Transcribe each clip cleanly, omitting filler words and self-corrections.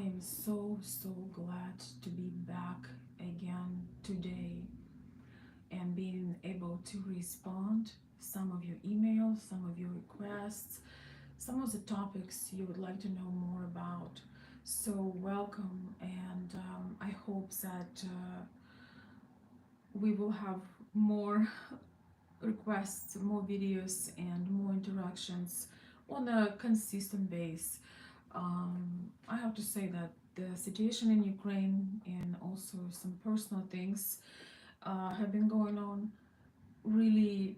am so glad to be back again today and being able to respond some of your emails, some of your requests, some of the topics you would like to know more about. So welcome, and I hope that we will have more requests, more videos, and more interactions on a consistent base. I have to say that the situation in Ukraine and also some personal things have been going on really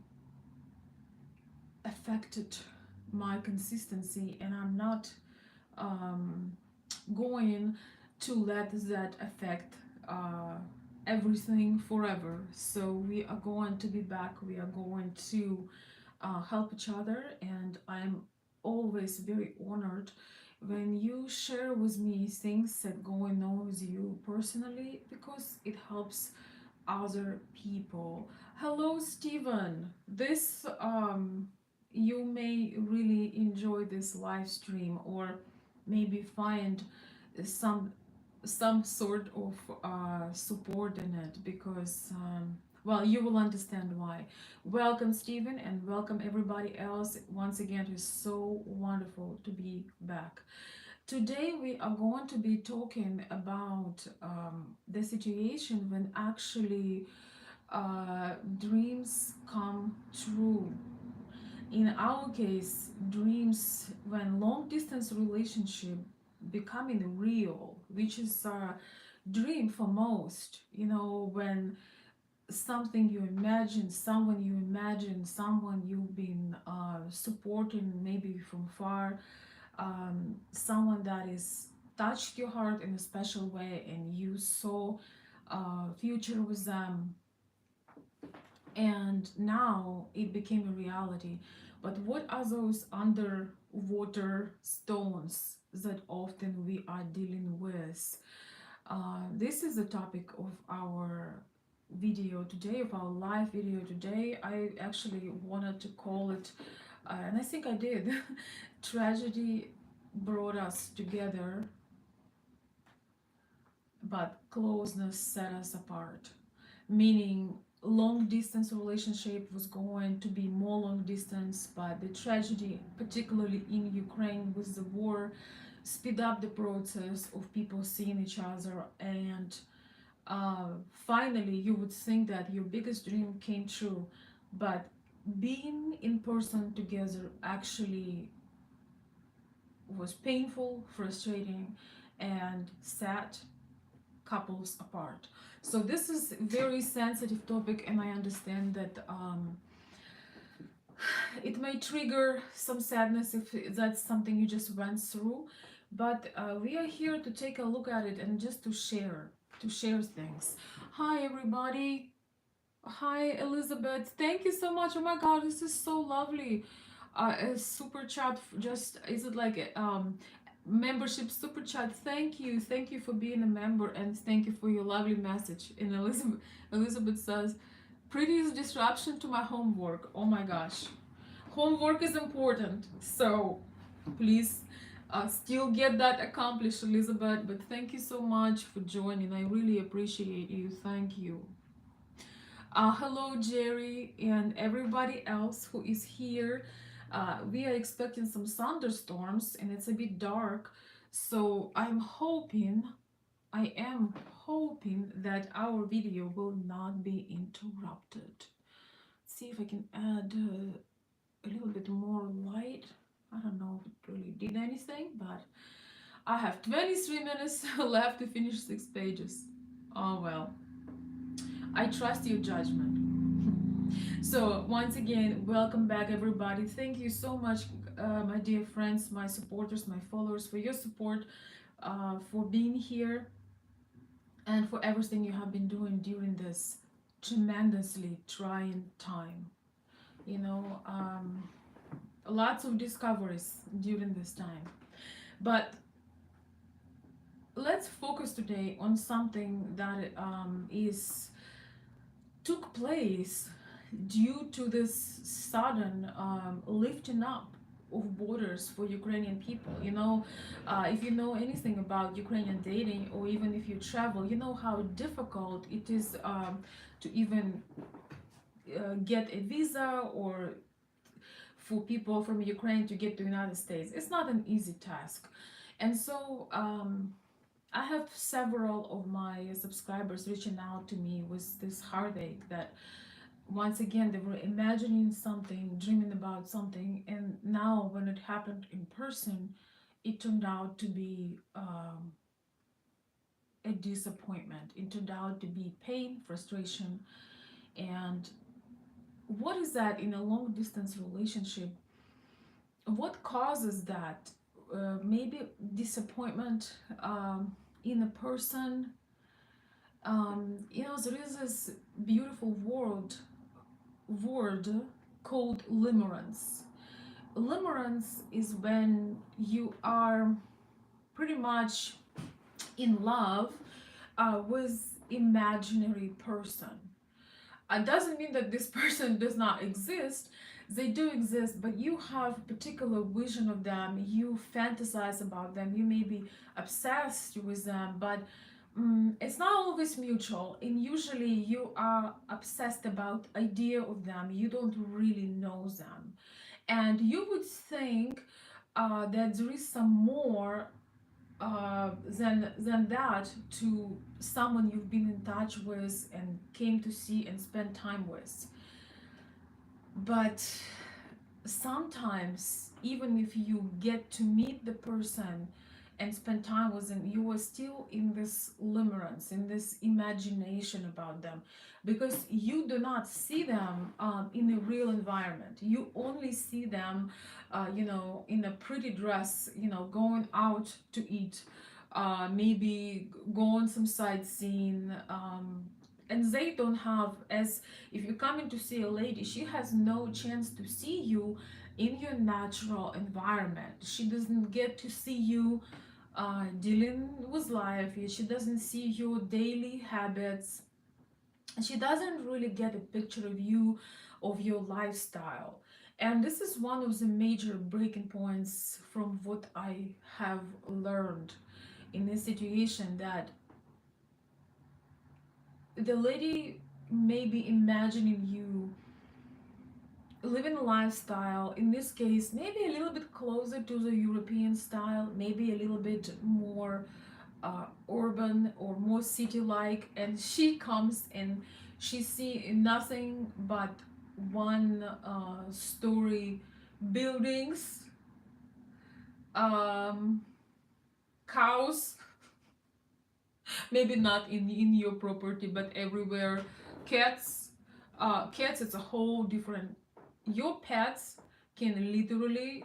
affected my consistency, and I'm not um, going to let that affect uh, everything forever. So we are going to be back. We are going to help each other, and I'm always very honored when you share with me things that going on with you personally, because it helps other people. Hello, Stephen. This you may really enjoy this live stream, or maybe find some sort of support in it, because well, you will understand why. Welcome, Stephen, and welcome everybody else. Once again, it's so wonderful to be back. Today we are going to be talking about the situation when actually dreams come true. In our case, dreams when long distance relationship becoming real, which is a dream for most. You know, when something you imagine, someone you've been supporting maybe from far, someone that is touched your heart in a special way, and you saw future with them, and now it became a reality. But what are those underwater stones that often we are dealing with? This is the topic of our video today, of our live video today. I actually wanted to call it, and I think I did, tragedy brought us together, but closeness set us apart. Meaning, long distance relationship was going to be more long distance, but the tragedy, particularly in Ukraine with the war, speed up the process of people seeing each other, and finally you would think that your biggest dream came true, but being in person together actually was painful, frustrating, and sad couples apart. So this is a very sensitive topic, and I understand that it may trigger some sadness if that's something you just went through. But we are here to take a look at it and just to share things. Hi everybody. Hi Elizabeth. Thank you so much. Oh my God, this is so lovely. A super chat. Just is it like a membership super chat? Thank you for being a member, and thank you for your lovely message. And Elizabeth says, prettiest disruption to my homework. Oh my gosh, homework is important, so please still get that accomplished, Elizabeth. But thank you so much for joining. I really appreciate you. Thank you. Hello, Jerry, and everybody else who is here. We are expecting some thunderstorms, and it's a bit dark, so I am hoping that our video will not be interrupted. Let's see if I can add a little bit more light. I don't know if it really did anything, but I have 23 minutes left to finish 6 pages. Oh well, I trust your judgment. So once again, welcome back everybody. Thank you so much, my dear friends, my supporters, my followers, for your support, for being here, and for everything you have been doing during this tremendously trying time. You know, lots of discoveries during this time. But let's focus today on something that is took place due to this sudden lifting up of borders for Ukrainian people. If you know anything about Ukrainian dating, or even if you travel, you know how difficult it is to even get a visa, or for people from Ukraine to get to the United States. It's not an easy task. And so I have several of my subscribers reaching out to me with this heartache that once again they were imagining something, dreaming about something, and now when it happened in person, it turned out to be a disappointment. It turned out to be pain, frustration, and what is that in a long distance relationship? What causes that? Maybe disappointment in a person. There is this beautiful word called limerence. Limerence is when you are pretty much in love with imaginary person. It doesn't mean that this person does not exist. They do exist, but you have a particular vision of them. You fantasize about them. You may be obsessed with them, but it's not always mutual. And usually, you are obsessed about idea of them. You don't really know them, and you would think that there is some more than that to someone you've been in touch with and came to see and spend time with. But sometimes, even if you get to meet the person and spend time with them, you are still in this limerence, in this imagination about them, because you do not see them in a real environment. You only see them, in a pretty dress, going out to eat, maybe go on some sightseeing. And they don't have, as if you're coming to see a lady, she has no chance to see you in your natural environment. She doesn't get to see you dealing with life. She doesn't see your daily habits. She doesn't really get a picture of you, of your lifestyle. And this is one of the major breaking points from what I have learned in this situation, that the lady may be imagining you living a lifestyle, in this case maybe a little bit closer to the European style, maybe a little bit more urban or more city-like, and she comes and she see nothing but one story buildings, um, cows, maybe not in your property but everywhere, cats. Cats, it's a whole different. Your pets can literally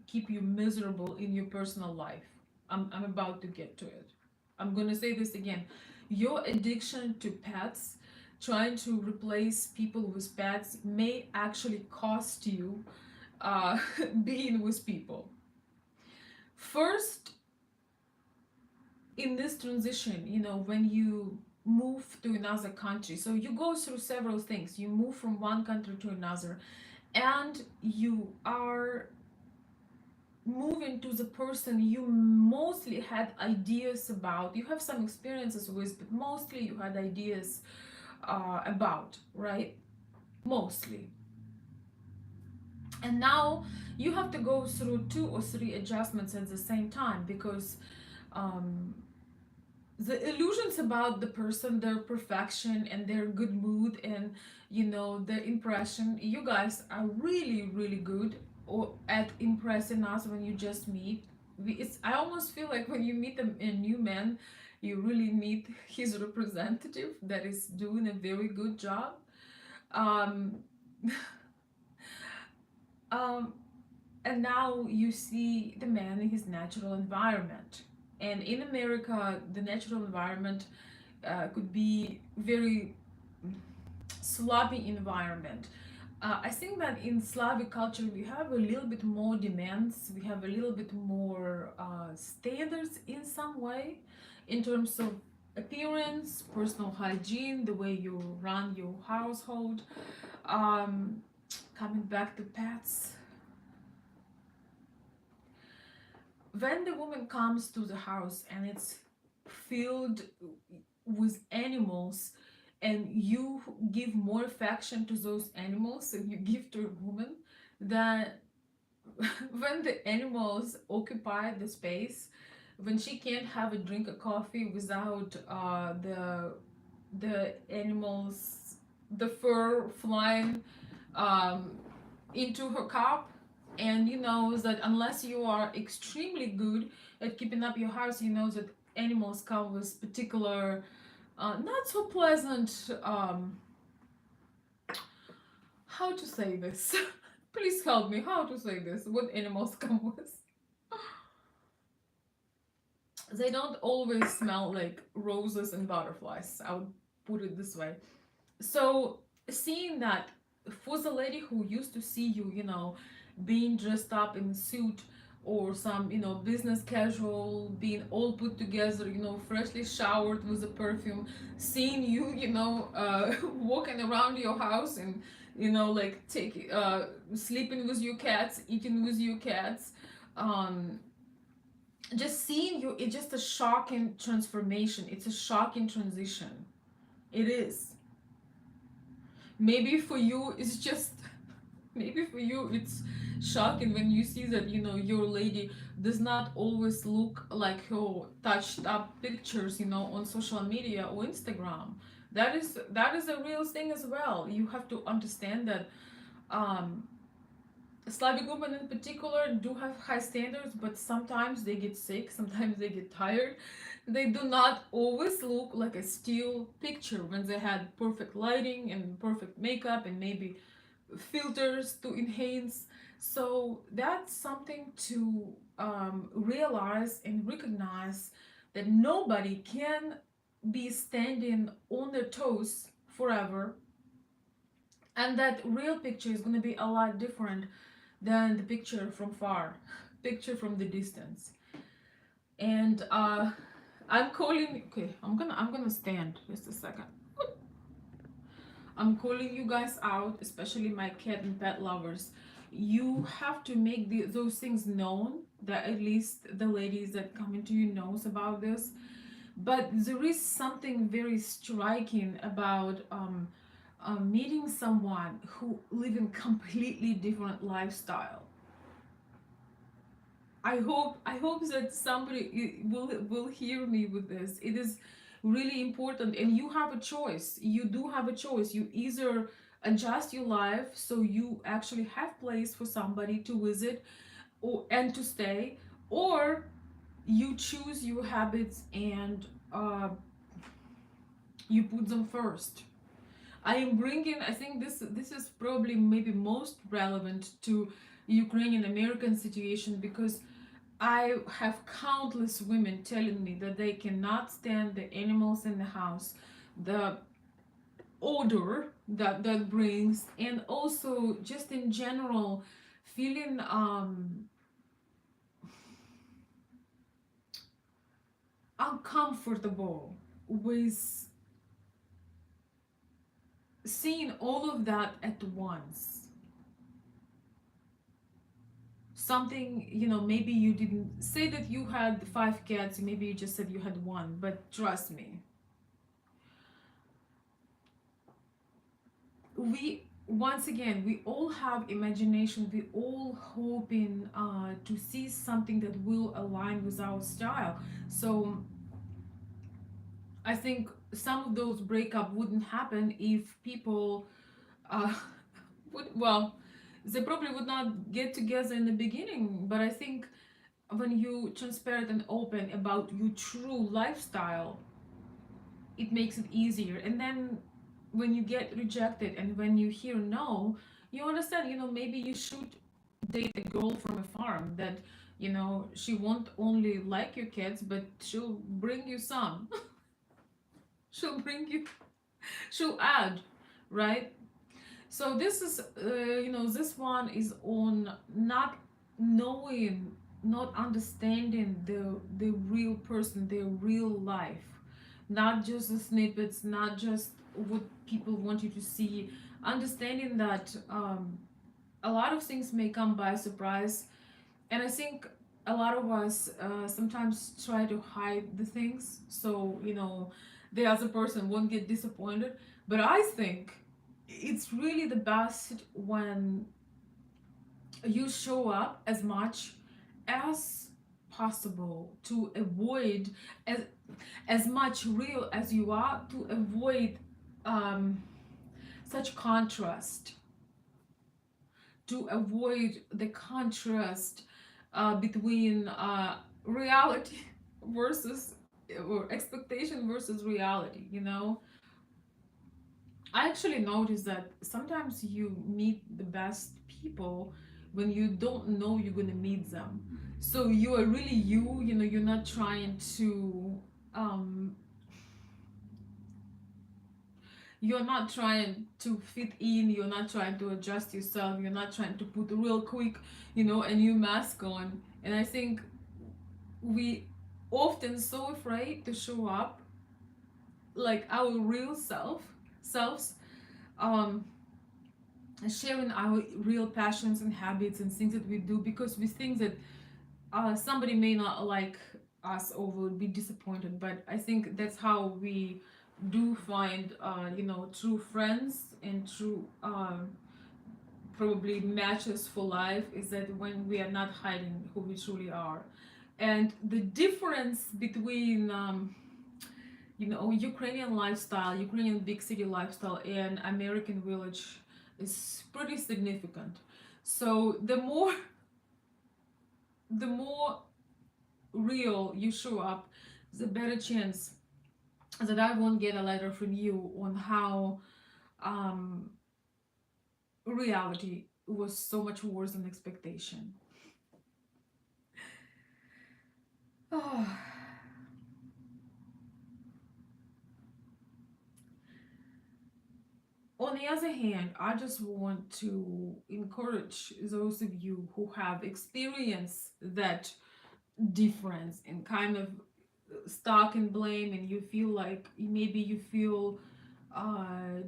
keep you miserable in your personal life. I'm about to get to it. I'm gonna say this again. Your addiction to pets, trying to replace people with pets, may actually cost you being with people. First, in this transition, when you move to another country, so you go through several things. You move from one country to another, and you are moving to the person you mostly had ideas about. You have some experiences with, but mostly you had ideas about, right? Mostly. And now you have to go through 2 or 3 adjustments at the same time, because um, the illusions about the person, their perfection and their good mood, and their impression. You guys are really, really good at impressing us when you just meet. I almost feel like when you meet a new man, you really meet his representative that is doing a very good job. Um, um, and now you see the man in his natural environment. And in America, the natural environment could be very sloppy environment. I think that in Slavic culture we have a little bit more demands, we have a little bit more standards in some way, in terms of appearance, personal hygiene, the way you run your household. Um, Coming back to pets, when the woman comes to the house and it's filled with animals, and you give more affection to those animals than you give to a woman, that when the animals occupy the space, when she can't have a drink of coffee without the animals, the fur flying um, into her cup, and you know that unless you are extremely good at keeping up your house, you know that animals come with particular not so pleasant how to say this. Please help me how to say this, what animals come with. They don't always smell like roses and butterflies, I would put it this way. So seeing that, for the lady who used to see you, you know, being dressed up in a suit or some, you know, business casual, being all put together, you know, freshly showered with a perfume, seeing you, you know, walking around your house and, you know, like sleeping with your cats, eating with your cats, um, just seeing you, it's just a shocking transformation. It's a shocking transition. It is. Maybe for you, it's just maybe for you it's shocking when you see that, you know, your lady does not always look like her touched up pictures, you know, on social media or Instagram. That is a real thing as well. You have to understand that um Slavic women in particular do have high standards, but sometimes they get sick, sometimes they get tired. They do not always look like a still picture when they had perfect lighting and perfect makeup and maybe filters to enhance. So that's something to realize and recognize, that nobody can be standing on their toes forever, and that real picture is going to be a lot different than the picture from far, picture from the distance. And I'm calling. Okay, I'm gonna stand just a second. I'm calling you guys out, especially my cat and pet lovers. You have to make those things known, that at least the ladies that come into you knows about this. But there is something very striking about meeting someone who live in completely different lifestyle. I hope that somebody will hear me with this. It is really important, and you have a choice. You do have a choice. You either adjust your life so you actually have place for somebody to visit or and to stay, or you choose your habits and you put them first. I am bringing. I think this is probably maybe most relevant to Ukrainian American situation, because I have countless women telling me that they cannot stand the animals in the house, the odor that brings, and also just in general feeling uncomfortable with seeing all of that at once. Something, you know, maybe you didn't say that you had 5 cats, maybe you just said you had one, but trust me, we once again, we all have imagination, we all hoping to see something that will align with our style. So I think some of those breakup wouldn't happen if people uh, would, well, they probably would not get together in the beginning. But I think when you transparent and open about your true lifestyle, it makes it easier. And then when you get rejected and when you hear no, you understand, you know, maybe you should date a girl from a farm that, you know, she won't only like your kids, but she'll bring you some. she'll bring you she'll add, right? So this is you know, this one is on not knowing, not understanding the real person, their real life, not just the snippets, not just what people want you to see. Understanding that a lot of things may come by surprise. And I think a lot of us sometimes try to hide the things so the other person won't get disappointed. But I think it's really the best when you show up as much as possible to avoid as as much real as you are, to avoid um, such contrast, to avoid the contrast between reality versus, or expectation versus reality. I actually noticed that sometimes you meet the best people when you don't know you're gonna meet them. So you are really you're not trying to um you're not trying to fit in, you're not trying to adjust yourself, you're not trying to put real quick, a new mask on. And I think we often so afraid to show up like our real selves, um sharing our real passions and habits and things that we do, because we think that somebody may not like us or will be disappointed. But I think that's how we do find true friends and true probably matches for life, is that when we are not hiding who we truly are. And the difference between Ukrainian lifestyle, Ukrainian big city lifestyle, and American village is pretty significant. So the more real you show up, the better chance that I won't get a letter from you on how um, reality was so much worse than expectation. On the other hand, I just want to encourage those of you who have experienced that difference and kind of stuck in blame, and you feel like maybe you feel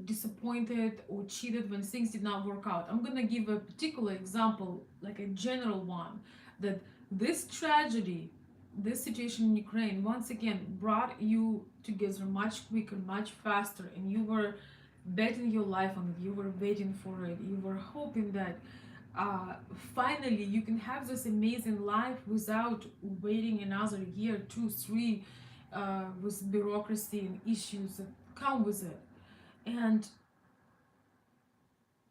disappointed or cheated when things did not work out. I'm gonna give a particular example, like a general one, that this tragedy, this situation in Ukraine, once again brought you together much quicker, much faster, and you were betting your life on it. You were waiting for it. You were hoping that uh, finally you can have this amazing life without waiting another year, two, three, with bureaucracy and issues that come with it. And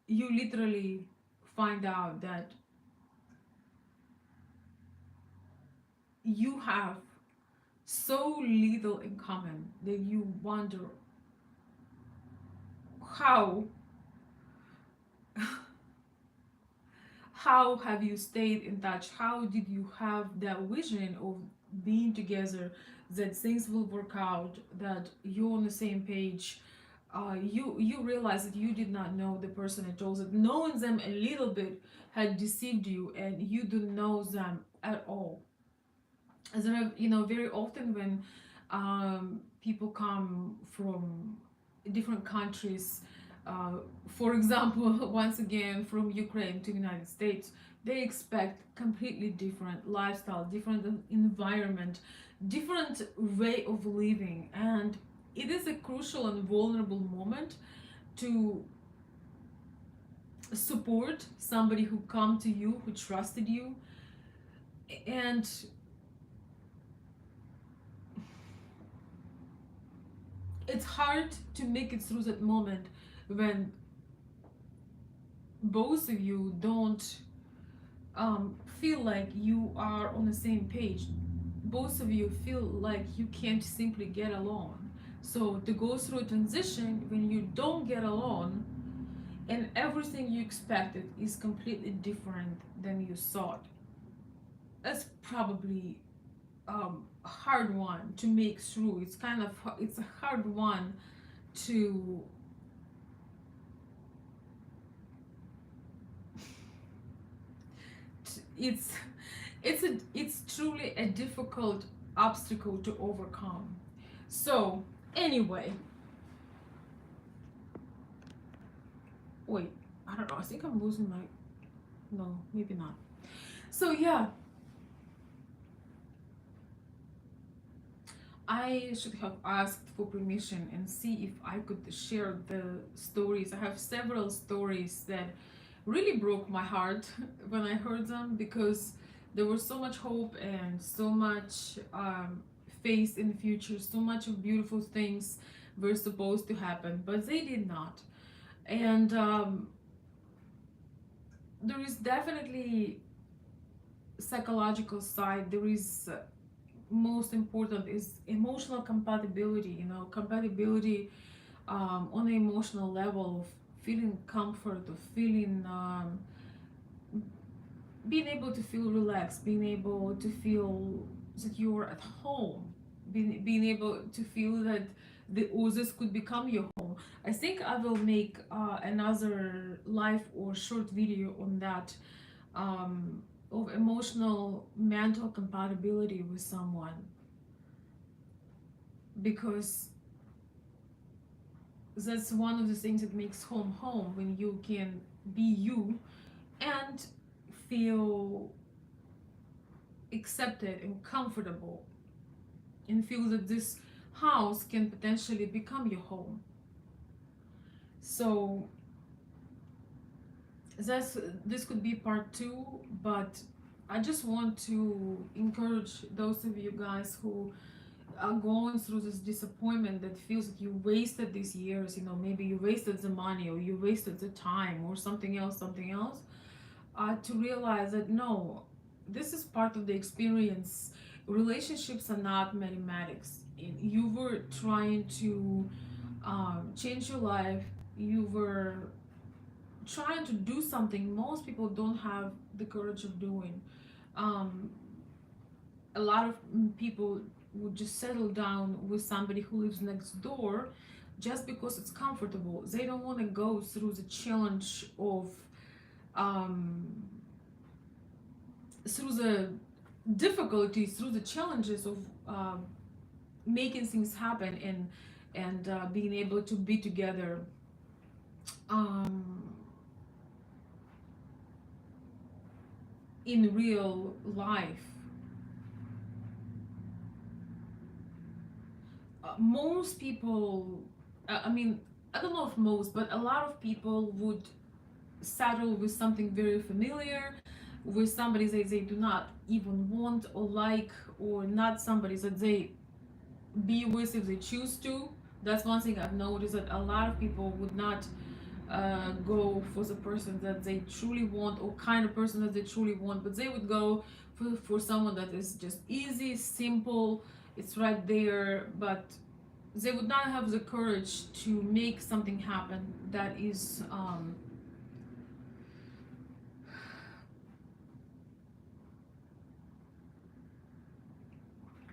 you literally find out that you have so little in common that you wonder how how have you stayed in touch? How did you have that vision of being together, that things will work out, that you're on the same page? You realize that you did not know the person at all, that knowing them a little bit had deceived you, and you don't know them at all. As very often when people come from different countries, uh, for example, once again from Ukraine to the United States, they expect completely different lifestyle, different environment, different way of living. And it is a crucial and vulnerable moment to support somebody who come to you, who trusted you. And it's hard to make it through that moment when both of you don't feel like you are on the same page. Both of you feel like you can't simply get along. So to go through a transition when you don't get along and everything you expected is completely different than you thought, that's probably a hard one to make through. It's a hard one to it's it's truly a difficult obstacle to overcome. So anyway, wait, I don't know, I think I'm losing my, no, maybe not. So yeah, I should have asked for permission and see if I could share the stories. I have several stories that really broke my heart when I heard them, because there was so much hope and so much faith in the future, so much of beautiful things were supposed to happen, but they did not. And there is definitely psychological side. There is most important is emotional compatibility. You know, compatibility on an emotional level of feeling comfort, of feeling being able to feel relaxed, being able to feel that you're at home, being able to feel that the others could become your home. I think I will make another live or short video on that, of emotional mental compatibility with someone, because that's one of the things that makes home home, when you can be you and feel accepted and comfortable, and feel that this house can potentially become your home. So that's this could be part two, but I just want to encourage those of you guys who are going through this disappointment, that feels that you wasted these years, you know, maybe you wasted the money or you wasted the time or something else, to realize that no, this is part of the experience. Relationships are not mathematics. You were trying to change your life, you were trying to do something most people don't have the courage of doing. Um, a lot of people would just settle down with somebody who lives next door just because it's comfortable. They don't want to go through the challenge of um, through the difficulties, through the challenges of making things happen, and being able to be together. Um, in real life, most people, I mean, I don't know if most, but a lot of people would settle with something very familiar, with somebody that they do not even want or like, or not somebody that they be with if they choose to. That's one thing I've noticed, that a lot of people would not go for the person that they truly want, or kind of person that they truly want, but they would go for someone that is just easy, simple, it's right there, but they would not have the courage to make something happen that is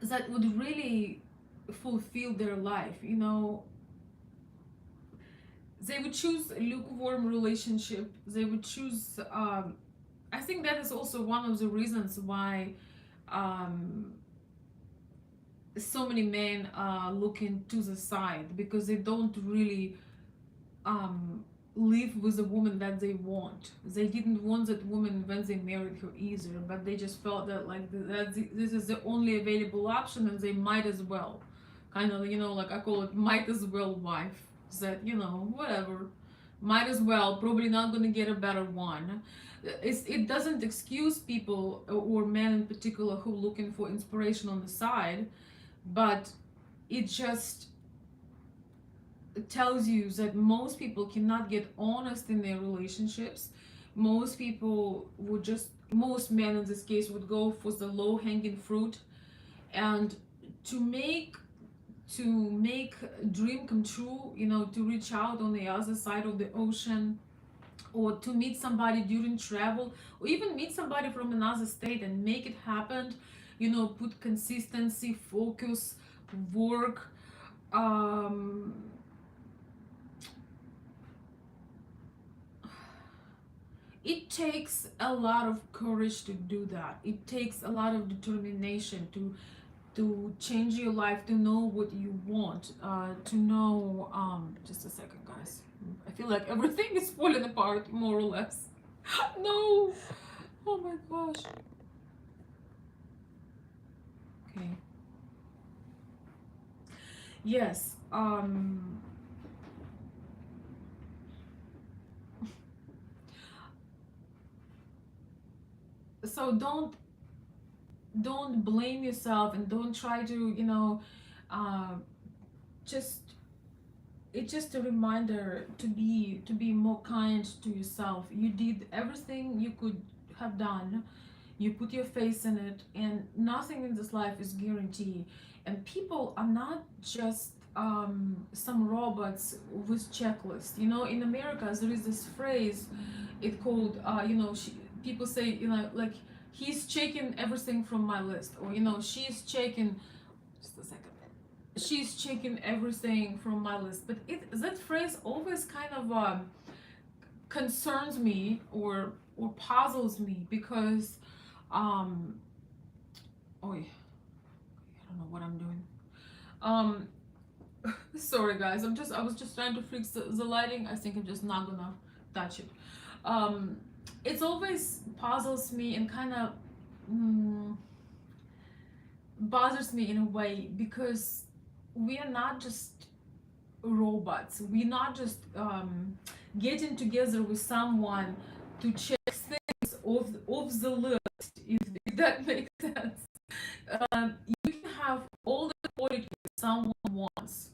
that would really fulfill their life. You know, they would choose a lukewarm relationship. They would choose. I think that is also one of the reasons why um, so many men are looking to the side, because they don't really um, live with a woman that they want. They didn't want that woman when they married her either, but they just felt that like this is the only available option, and they might as well, kind of, you know, like I call it might as well wife. That, you know, whatever, might as well, probably not gonna get a better one. It doesn't excuse people or men in particular who looking for inspiration on the side, but it just tells you that most people cannot get honest in their relationships. Most people would just, most men in this case, would go for the low hanging fruit, and to make to make a dream come true, you know, to reach out on the other side of the ocean, or to meet somebody during travel, or even meet somebody from another state and make it happen, you know, put consistency, focus, work, um it takes a lot of courage to do that. It takes a lot of determination to change your life, to know what you want, to know. Just a second, guys. I feel like everything is falling apart, more or less. No. Oh my gosh. Okay. Yes. So don't blame yourself, and don't try to, uh, just it's just a reminder to be more kind to yourself. You did everything you could have done. You put your face in it, and nothing in this life is guaranteed. And people are not just some robots with checklists. In America there is this phrase, it called, people say, like, he's checking everything from my list, or she's checking, just a second, she's checking everything from my list. But that phrase always kind of concerns me, or puzzles me, because um oh, I don't know what I'm doing. um Sorry guys, I was just trying to fix the lighting. I think I'm just not gonna touch it. um it's always puzzles me, and kind of mm, bothers me in a way, because we are not just robots. We're not just getting together with someone to check things off the list, if that makes sense. You can have all the qualities someone wants.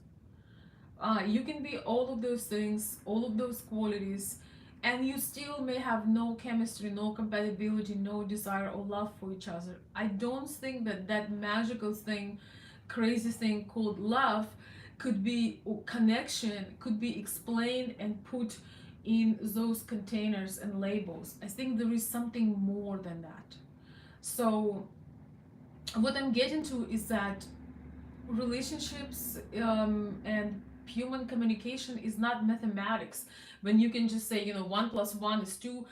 You can be all of those things, all of those qualities, and you still may have no chemistry, no compatibility, no desire or love for each other. I don't think that magical thing, crazy thing called love, could be, or connection, could be explained and put in those containers and labels. I think there is something more than that. So, what I'm getting to is that relationships, and human communication is not mathematics. When you can just say, 1 plus 1 is 2,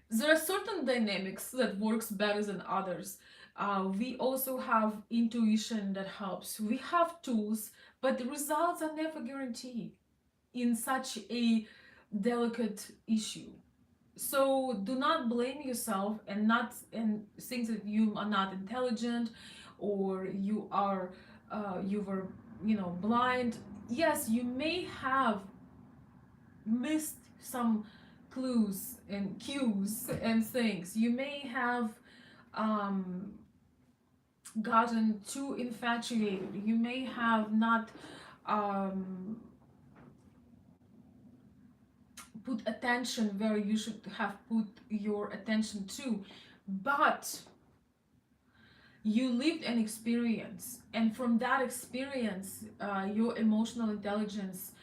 there are certain dynamics that works better than others. We also have intuition that helps. We have tools, but the results are never guaranteed in such a delicate issue. So do not blame yourself, and think that you are not intelligent, or you were, blind. Yes, you may have missed some clues and cues and things. You may have um, gotten too infatuated. You may have not um, put attention where you should have put your attention to. But you lived an experience, and from that experience, your emotional intelligence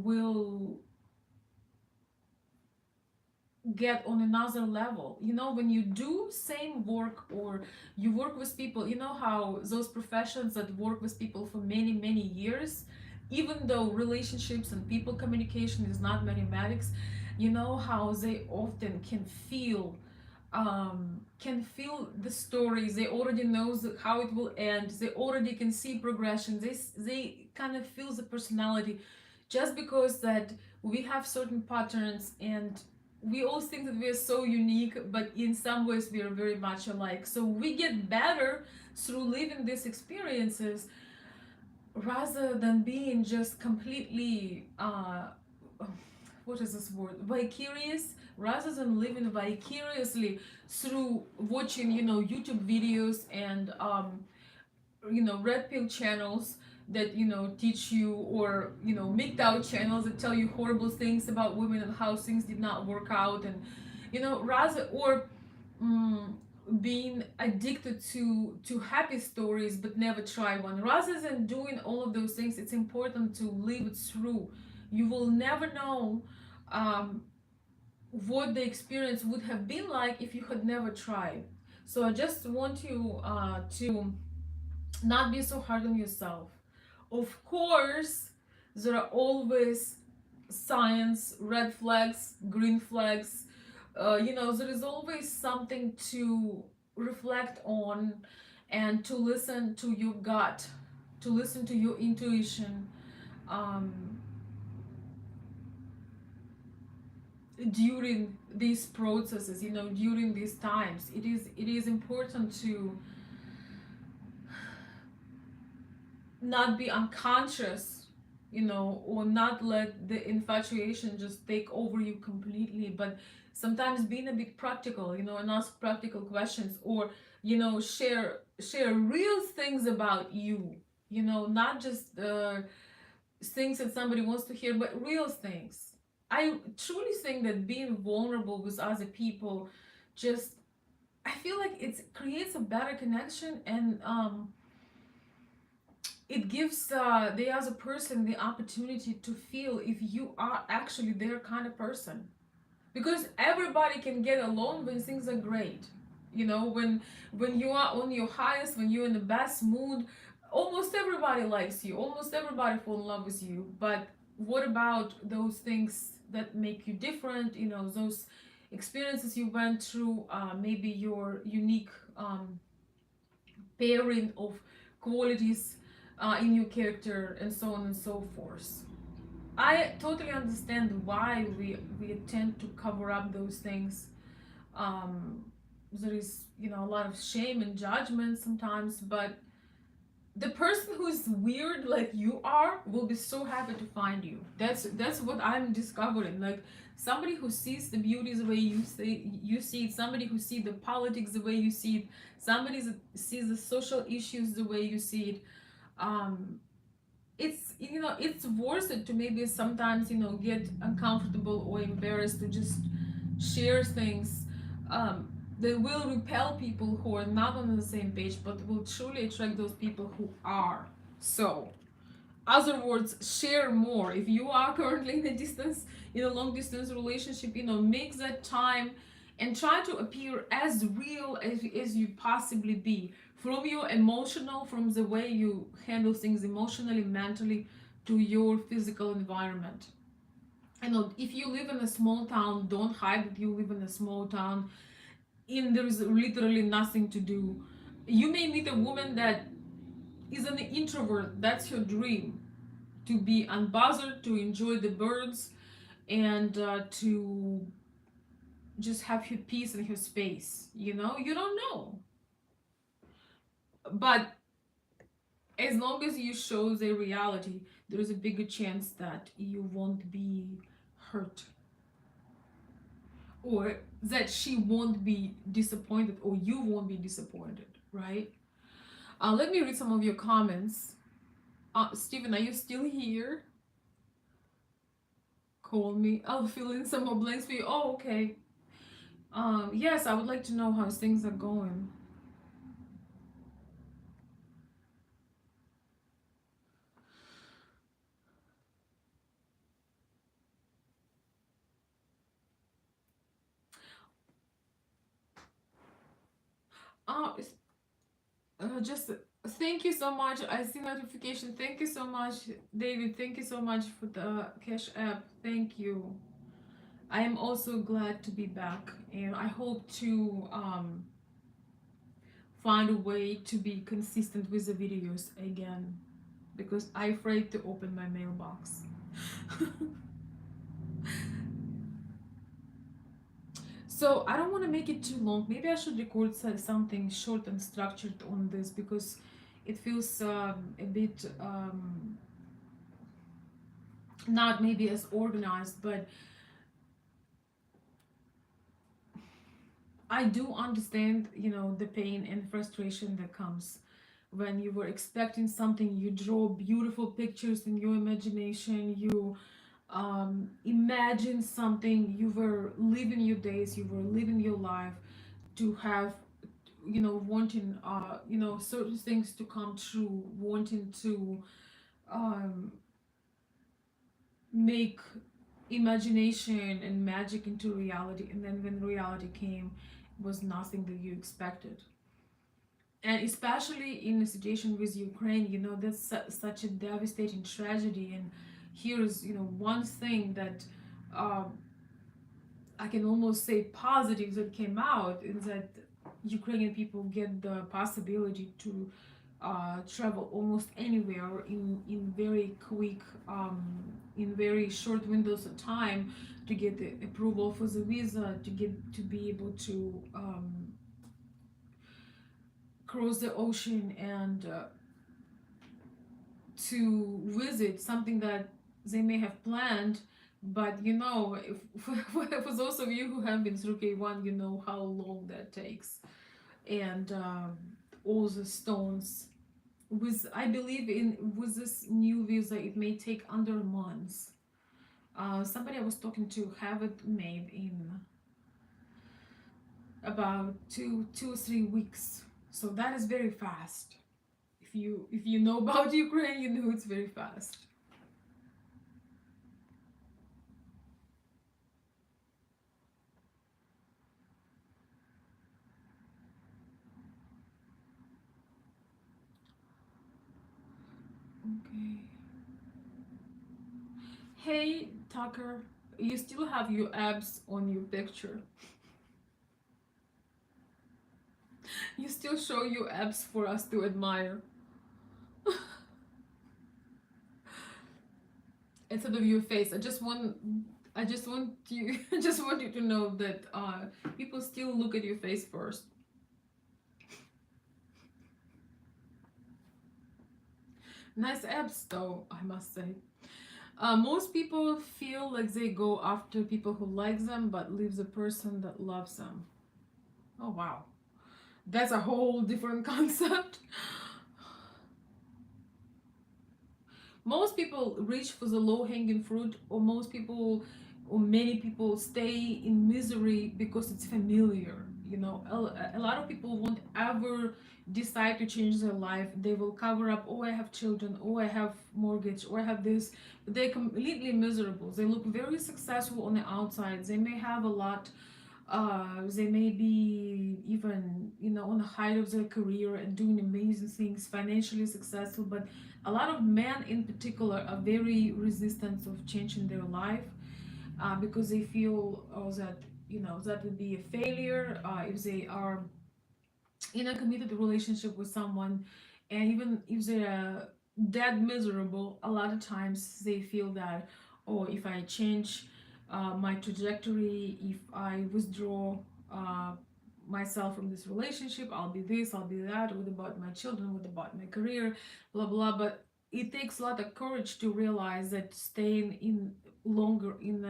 will get on another level. When you do same work, or you work with people, how those professions that work with people for many many years, even though relationships and people communication is not mathematics, how they often can feel the stories. They already know how it will end. They already can see progression. They kind of feel the personality, just because that we have certain patterns, and we all think that we are so unique, but in some ways we are very much alike. So we get better through living these experiences, rather than being just completely what is this word, vicarious, rather than living vicariously through watching, YouTube videos, and red pill channels that teach you, or MGTOW channels that tell you horrible things about women and how things did not work out, and rather, or mm, being addicted to happy stories but never try one. Rather than doing all of those things, it's important to live it through. You will never know um, what the experience would have been like if you had never tried. So I just want you to not be so hard on yourself. Of course, there are always signs, red flags, green flags. There is always something to reflect on, and to listen to your gut, to listen to your intuition. Um, During these processes, during these times, it is important not be unconscious, or not let the infatuation just take over you completely, but sometimes being a bit practical, and ask practical questions, or share real things about you, not just things that somebody wants to hear, but real things. I truly think that being vulnerable with other people, just, I feel like it creates a better connection, and it gives the other person the opportunity to feel if you are actually their kind of person, because everybody can get along when things are great, when you are on your highest, when you're in the best mood, almost everybody likes you, almost everybody fall in love with you. But what about those things that make you different, those experiences you went through, maybe your unique pairing of qualities in your character, and so on and so forth. I totally understand why we tend to cover up those things. Um, there is, a lot of shame and judgment sometimes, but the person who's weird like you are will be so happy to find you. That's what I'm discovering. Like, somebody who sees the beauty the way you see it, somebody who sees the politics the way you see it, somebody sees the social issues the way you see it. Um, it's worth it to maybe sometimes get uncomfortable or embarrassed to just share things that will repel people who are not on the same page, but will truly attract those people who are. So, other words, share more. If you are currently in a long distance relationship, make that time and try to appear as real as you possibly be, from your emotional, from the way you handle things emotionally, mentally, to your physical environment. If you live in a small town, don't hide that you live in a small town and there is literally nothing to do. You may meet a woman that is an introvert. That's your dream, to be unbothered, to enjoy the birds, and to just have her peace and her space. You don't know. But as long as you show the reality, there is a bigger chance that you won't be hurt, or that she won't be disappointed, or you won't be disappointed, right? Let me read some of your comments. Steven, are you still here? Call me. I'll fill in some more blanks for you. Oh, okay. Yes, I would like to know how things are going. Uh, just thank you so much. I see notification. Thank you so much, David. Thank you so much for the Cash App. Thank you. I am also glad to be back, and I hope to find a way to be consistent with the videos again, because I'm afraid to open my mailbox. So I don't want to make it too long. Maybe I should record something short and structured on this, because it feels a bit not maybe as organized, but I do understand, the pain and frustration that comes when you were expecting something. You draw beautiful pictures in your imagination. You imagine something. You were living your days. You were living your life to have, wanting, certain things to come true, wanting to um, make imagination and magic into reality. And then when reality came, it was nothing that you expected. And especially in a situation with Ukraine, that's such a devastating tragedy. And here's, one thing that I can almost say positive that came out is that Ukrainian people get the possibility to travel almost anywhere in very quick, in very short windows of time, to get the approval for the visa, to be able to cross the ocean and to visit something that they may have planned. But if, for those of you who have been through K1, you know how long that takes. And all the stones. With I believe in with this new visa, it may take under months. Somebody I was talking to have it made in about two or 3 weeks. So that is very fast. If you know about Ukraine, you know it's very fast. Okay. Hey Tucker, you still have your abs on your picture. You still show your abs for us to admire. Instead of your face. I just want you I just want you to know that people still look at your face first. Nice abs though, I must say. Most people feel like they go after people who like them but leave the person that loves them. Oh wow. That's a whole different concept. Most people reach for the low hanging fruit, or most people, or many people stay in misery because it's familiar. A lot of people won't ever decide to change their life. They will cover up, oh, I have children, oh, I have mortgage, or I have this. They're completely miserable. They look very successful on the outside. They may have a lot, they may be even on the height of their career and doing amazing things, financially successful, but a lot of men in particular are very resistant of changing their life, because they feel that that would be a failure if they are in a committed relationship with someone. And even if they're that miserable, a lot of times they feel that, oh, if I change my trajectory, if I withdraw uh, myself from this relationship, I'll be this, I'll be that. What about my children? What about my career? Blah blah. But it takes a lot of courage to realize that staying in longer in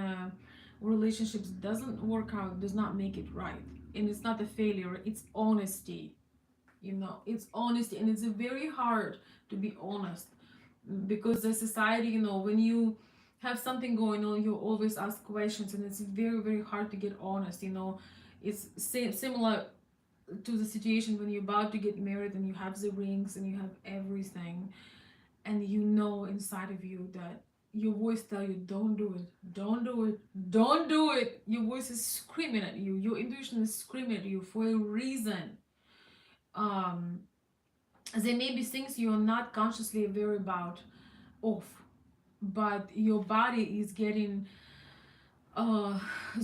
relationships doesn't work out, does not make it right. And it's not a failure, it's honesty. It's honesty, and it's very hard to be honest, because the society, when you have something going on, you always ask questions, and it's very very hard to get honest. It's similar to the situation when you're about to get married and you have the rings and you have everything, and inside of you that your voice tell you, don't do it, don't do it, don't do it. Your voice is screaming at you, your intuition is screaming at you for a reason. um there may be things you're not consciously aware about of, but your body is getting uh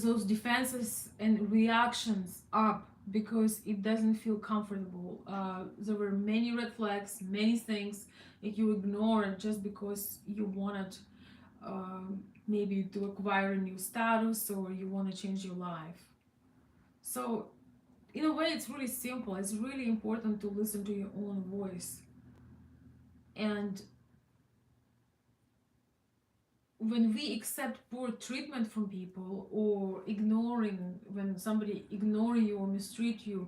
those defenses and reactions up because it doesn't feel comfortable. There were many red flags, many things that you ignored just because you wanted, maybe to acquire a new status, or you want to change your life. So in a way, it's really simple. It's really important to listen to your own voice. And when we accept poor treatment from people, or ignoring, when somebody ignore you or mistreat you,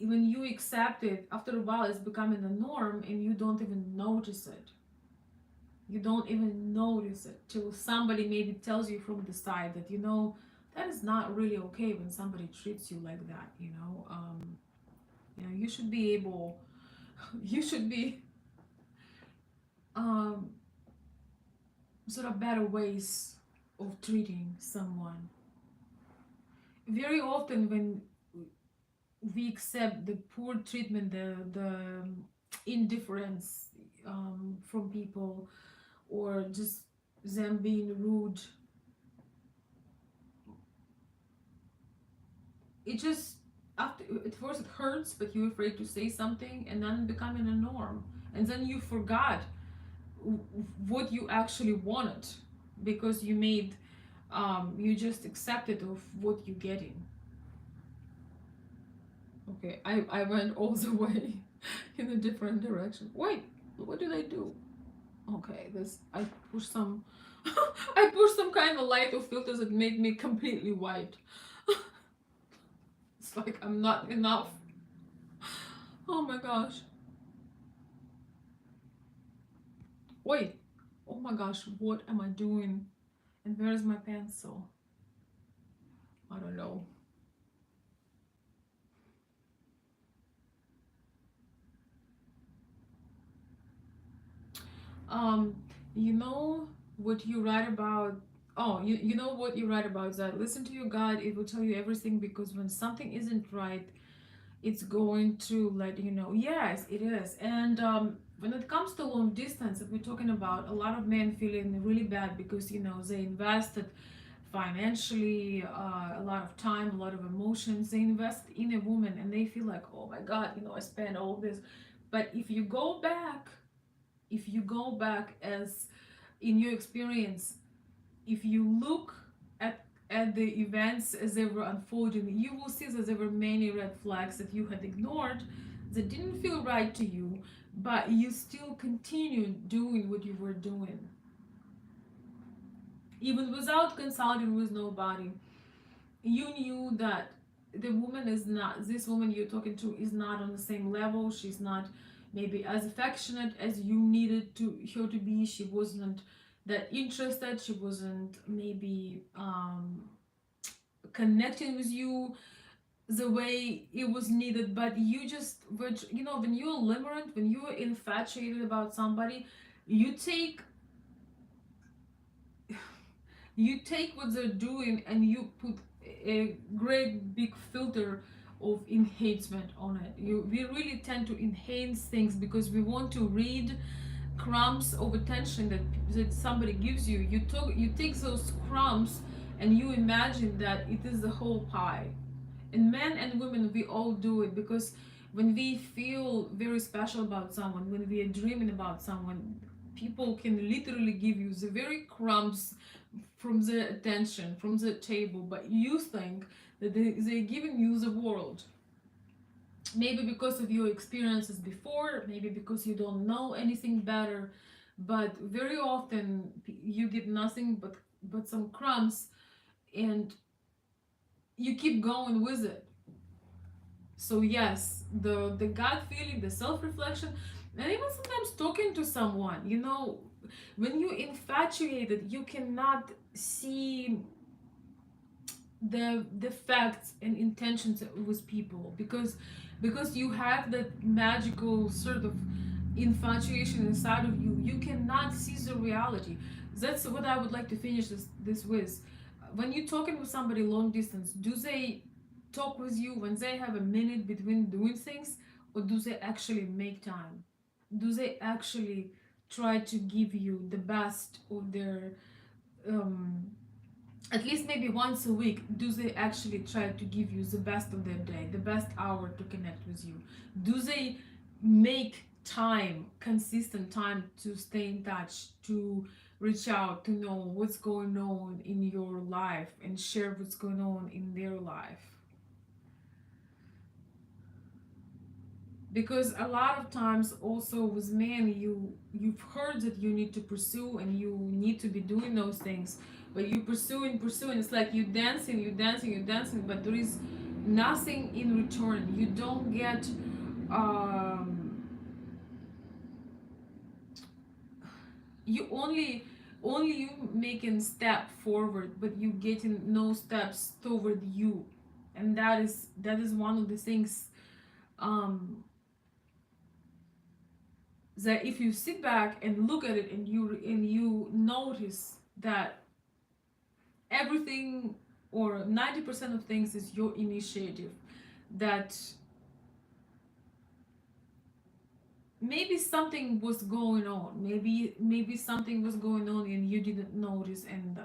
when you accept it, after a while it's becoming a norm, and you don't even notice it. You don't even notice it till somebody maybe tells you from the side that that is not really okay when somebody treats you like that. You should be able, you should be, um, sort of better ways of treating someone. Very often, when we accept the poor treatment, the indifference, from people, or just them being rude, it just, after, at first it hurts, but you're afraid to say something, and then becoming a norm, and then you forgot what you actually wanted, because you just accepted of what you're getting. Okay, I went all the way in a different direction. Wait, what did I do? Okay, this I pushed some I pushed some kind of light or filters that made me completely white. It's like I'm not enough. Oh my gosh. Wait. Oh my gosh, what am I doing? And where's my pencil? I don't know. Um, you know what you write about. Oh, you know what you write about is that listen to your gut, it will tell you everything because when something isn't right, it's going to let you know. Yes, it is. And when it comes to long distance that we're talking about, a lot of men feeling really bad because they invested financially, a lot of time, a lot of emotions. They invest in a woman and they feel like, oh my God, I spent all this. But if you go back as in your experience, if you look at the events as they were unfolding, you will see that there were many red flags that you had ignored, that didn't feel right to you, but you still continued doing what you were doing, even without consulting with nobody. You knew that this woman you're talking to is not on the same level. She's not maybe as affectionate as you needed her to be. She wasn't that interested. She wasn't maybe connecting with you the way it was needed. But you just were, when you're limerent, when you're infatuated about somebody, you take you take what they're doing and you put a great big filter of enhancement on it. We really tend to enhance things because we want to read crumbs of attention that somebody gives you. You take those crumbs and you imagine that it is the whole pie. And men and women, we all do it because when we feel very special about someone, when we are dreaming about someone, people can literally give you the very crumbs from the attention, from the table, but you think that they're giving you the world. Maybe because of your experiences before, maybe because you don't know anything better, but very often you get nothing but some crumbs, and you keep going with it. So yes, the gut feeling, the self-reflection, and even sometimes talking to someone, when you're infatuated, you cannot see the facts and intentions with people because you have that magical sort of infatuation inside of you. You cannot see the reality. That's what I would like to finish this with. When you're talking with somebody long distance, do they talk with you when they have a minute between doing things, or do they actually make time? Do they actually try to give you the best of their um, at least maybe once a week, do they actually try to give you the best of their day, the best hour to connect with you? Do they make time, consistent time, to stay in touch, to reach out, to know what's going on in your life and share what's going on in their life? Because a lot of times also with men, you've heard that you need to pursue and you need to be doing those things, but you pursuing, it's like you dancing, but there is nothing in return. You don't get um you only you making step forward, but you getting no steps toward you. And that is one of the things, um that if you sit back and look at it and you notice that everything, or 90% of things, is your initiative, that maybe something was going on, maybe something was going on and you didn't notice, and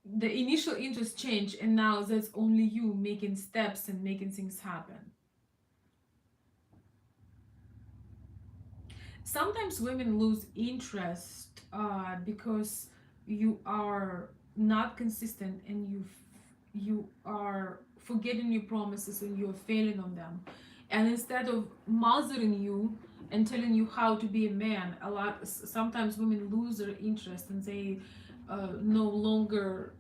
the initial interest changed, and now that's only you making steps and making things happen. Sometimes women lose interest because you are not consistent, and you are forgetting your promises and you're failing on them, and instead of mothering you and telling you how to be a man. A lot sometimes women lose their interest and they no longer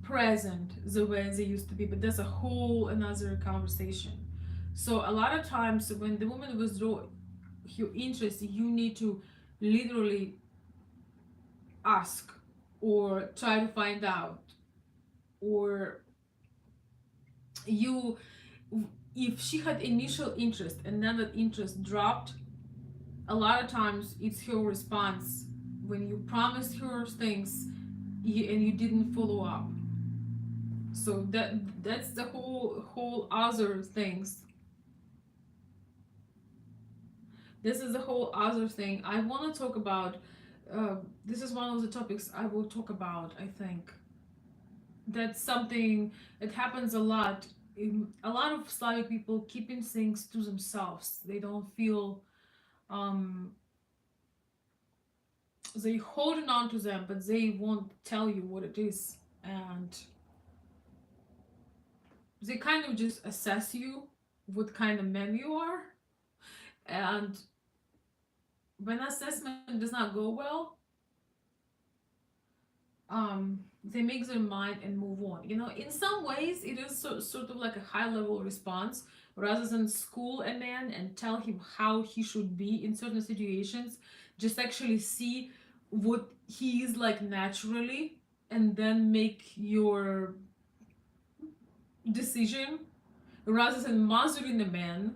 present the way they used to be, but that's a whole another conversation. So a lot of times when the woman withdraw your interest, you need to literally ask or try to find out, or you, if she had initial interest and then that interest dropped, a lot of times it's her response when you promised her things and you didn't follow up. So that's the whole other things. This is the whole other thing I want to talk about. This is one of the topics I will talk about. I think that's something that happens a lot. A lot of Slavic people keeping things to themselves. They don't feel, um, they holding on to them, but they won't tell you what it is, and they kind of just assess you, what kind of man you are, and when assessment does not go well, they make their mind and move on. In some ways it is sort of like a high level response, rather than school a man and tell him how he should be in certain situations. Just actually see what he is like naturally, and then make your decision, rather than monitoring the man,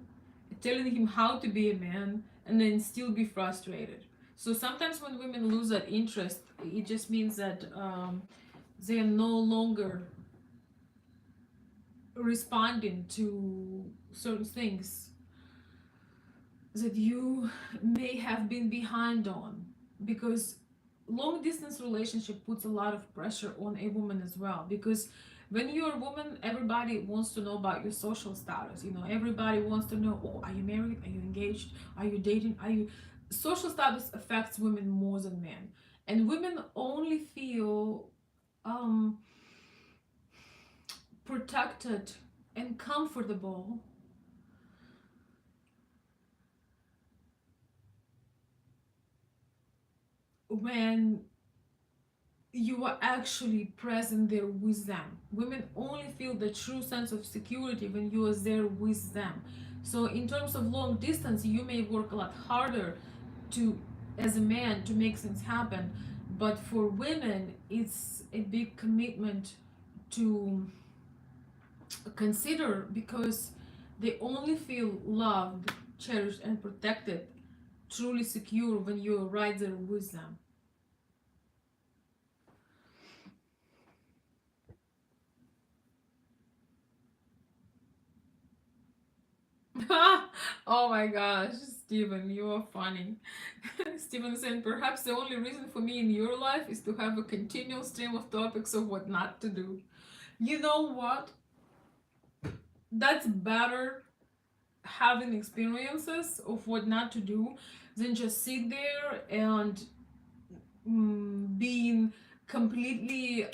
telling him how to be a man, and then still be frustrated. So sometimes when women lose that interest, it just means that they are no longer responding to certain things that you may have been behind on, because long distance relationship puts a lot of pressure on a woman as well, because when you're a woman, everybody wants to know about your social status. Everybody wants to know, oh, are you married, are you engaged, are you dating, are you. Social status affects women more than men, and women only feel um protected and comfortable when you are actually present there with them. Women only feel the true sense of security when you are there with them. So in terms of long distance, you may work a lot harder to, as a man, to make things happen, but for women it's a big commitment to consider, because they only feel loved, cherished, and protected, truly secure when you're right there with them. Oh my gosh, Steven, you are funny. Steven saying, perhaps the only reason for me in your life is to have a continual stream of topics of what not to do. You know what? That's better, having experiences of what not to do, than just sit there and being completely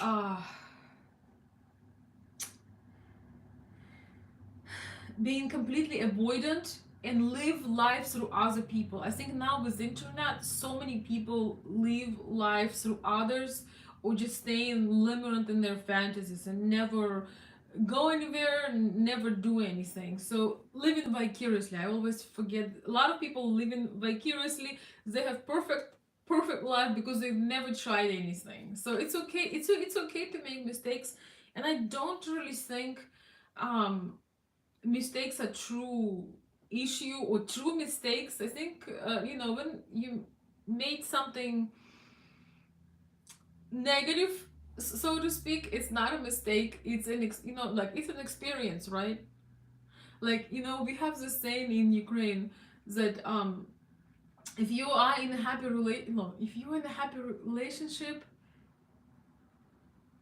avoidant and live life through other people. I think now with the internet, so many people live life through others, or just stay limited in their fantasies and never go anywhere and never do anything. So living vicariously, I always forget, a lot of people living vicariously, they have perfect life because they've never tried anything. So it's okay, it's okay to make mistakes, and I don't really think um mistakes are true issue or true mistakes. I think when you made something negative, so to speak, it's not a mistake. It's like it's an experience, right? Like, we have this saying in Ukraine that if you are in a happy if you're in a happy relationship,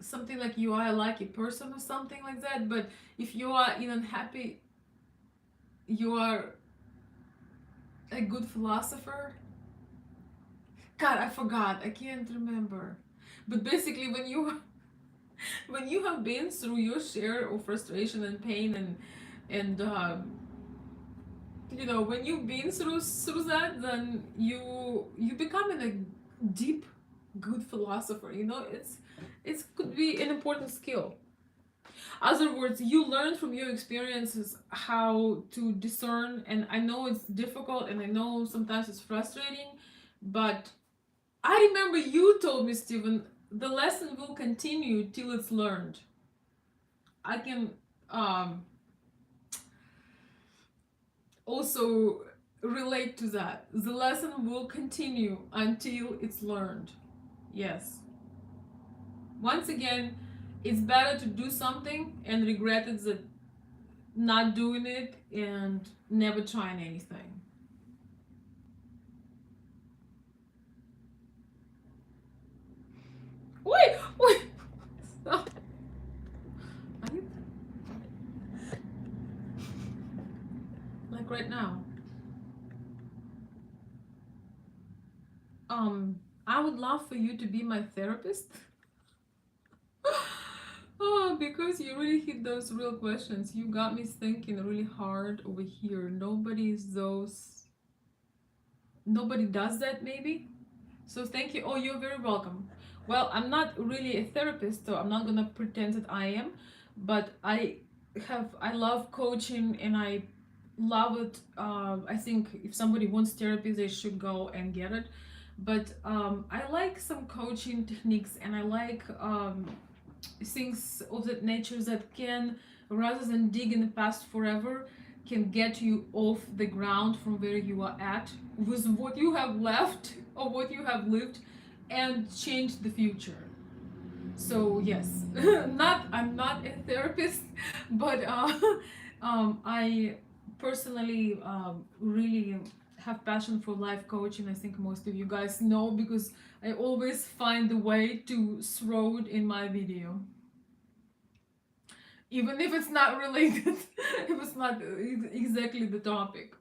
something like you are a lucky person or something like that. But if you are in unhappy, you are a good philosopher. God, I forgot. I can't remember. But basically, when you have been through your share of frustration and pain and You know, when you've been through that, then you become a deep, good philosopher. You know, it's could be an important skill. Other words, you learn from your experiences how to discern, and I know it's difficult, and I know sometimes it's frustrating, but I remember you told me, Stephen, the lesson will continue till it's learned. I can um, also relate to that. The lesson will continue until it's learned. Yes. Once again, it's better to do something and regret it than not doing it and never trying anything. Wait, wait. Stop. Are you like right now? Um, I would love for you to be my therapist. Oh, because you really hit those real questions. You got me thinking really hard over here. Nobody does that maybe. So thank you. Oh, you're very welcome. Well, I'm not really a therapist, so I'm not gonna pretend that I am, but I love coaching and I love it. I think if somebody wants therapy, they should go and get it. But I like some coaching techniques, and I like things of that nature that can, rather than dig in the past forever, can get you off the ground from where you are at with what you have left or what you have lived, and change the future. So yes, not I'm not a therapist, but I personally really have passion for life coaching. I think most of you guys know because I always find a way to throw it in my video, even if it's not related, if it's not exactly the topic.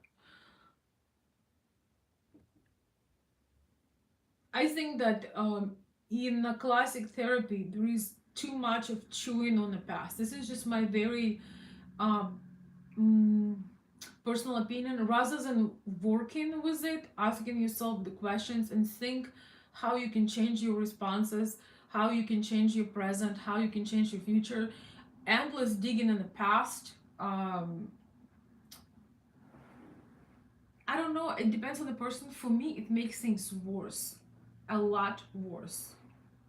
I think that in a classic therapy, there is too much of chewing on the past. This is just my very um, mm, personal opinion. Rather than working with it, asking yourself the questions and think how you can change your responses, how you can change your present, how you can change your future. Endless digging in the past. I don't know. It depends on the person. For me, it makes things worse, a lot worse,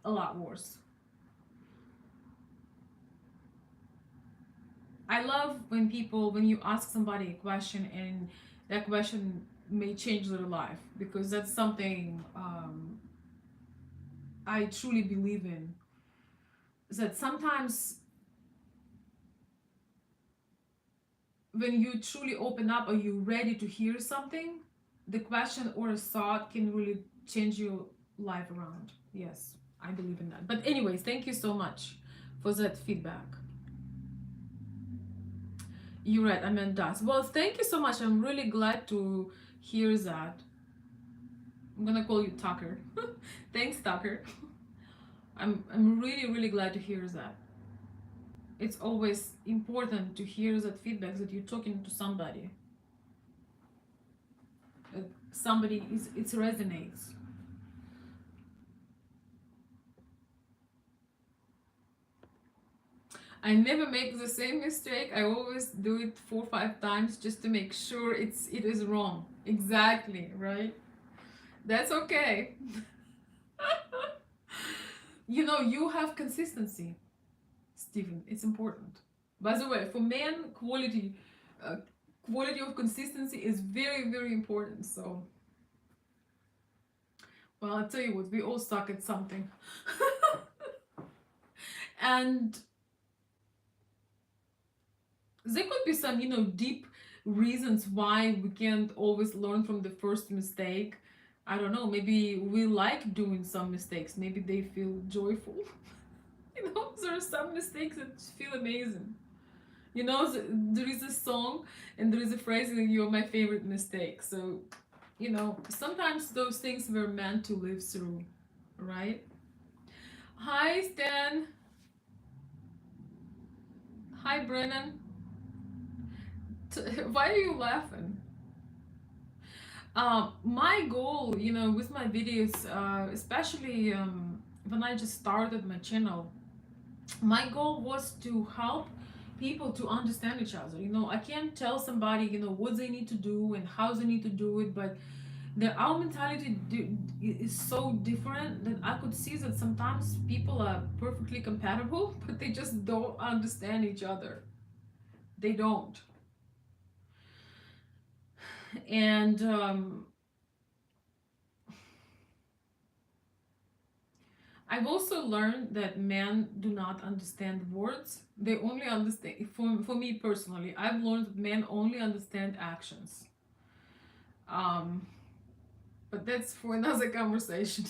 a lot worse. I love when you ask somebody a question and that question may change their life, because that's something I truly believe in. That sometimes when you truly open up or you're ready to hear something, the question or a thought can really change your life around. Yes, I believe in that. But, anyways, thank you so much for that feedback. You're right, I meant that. Well, thank you so much. I'm really glad to hear that. I'm gonna call you Tucker. Thanks, Tucker. I'm really really glad to hear that. It's always important to hear that feedback that you're talking to somebody. Somebody is it resonates. I never make the same mistake. I always do it 4 or 5 times just to make sure it is wrong. Exactly, right? That's okay. You know, you have consistency, Stephen. It's important. By the way, for men, uh, quality of consistency is very, very important. So, well, I'll tell you what, we all suck at something. And there could be some, deep reasons why we can't always learn from the first mistake. I don't know, maybe we like doing some mistakes. Maybe they feel joyful. There are some mistakes that feel amazing. There is a song and there is a phrase that you're my favorite mistake. So, sometimes those things were meant to live through, right? Hi, Stan. Hi, Brennan. Why are you laughing? My goal, with my videos, especially when I just started my channel, my goal was to help people to understand each other. I can't tell somebody, what they need to do and how they need to do it, but our mentality is so different that I could see that sometimes people are perfectly compatible, but they just don't understand each other. They don't. And I've also learned that men do not understand words. They only understand, for me personally, I've learned that men only understand actions. Um, but that's for another conversation.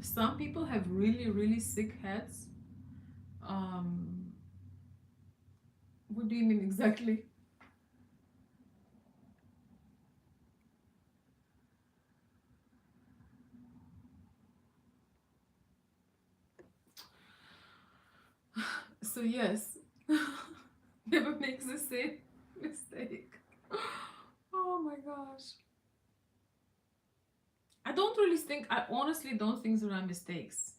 Some people have really, really sick heads. Um, what do you mean exactly? So, yes, never makes the same mistake. Oh my gosh. I honestly don't think there are mistakes.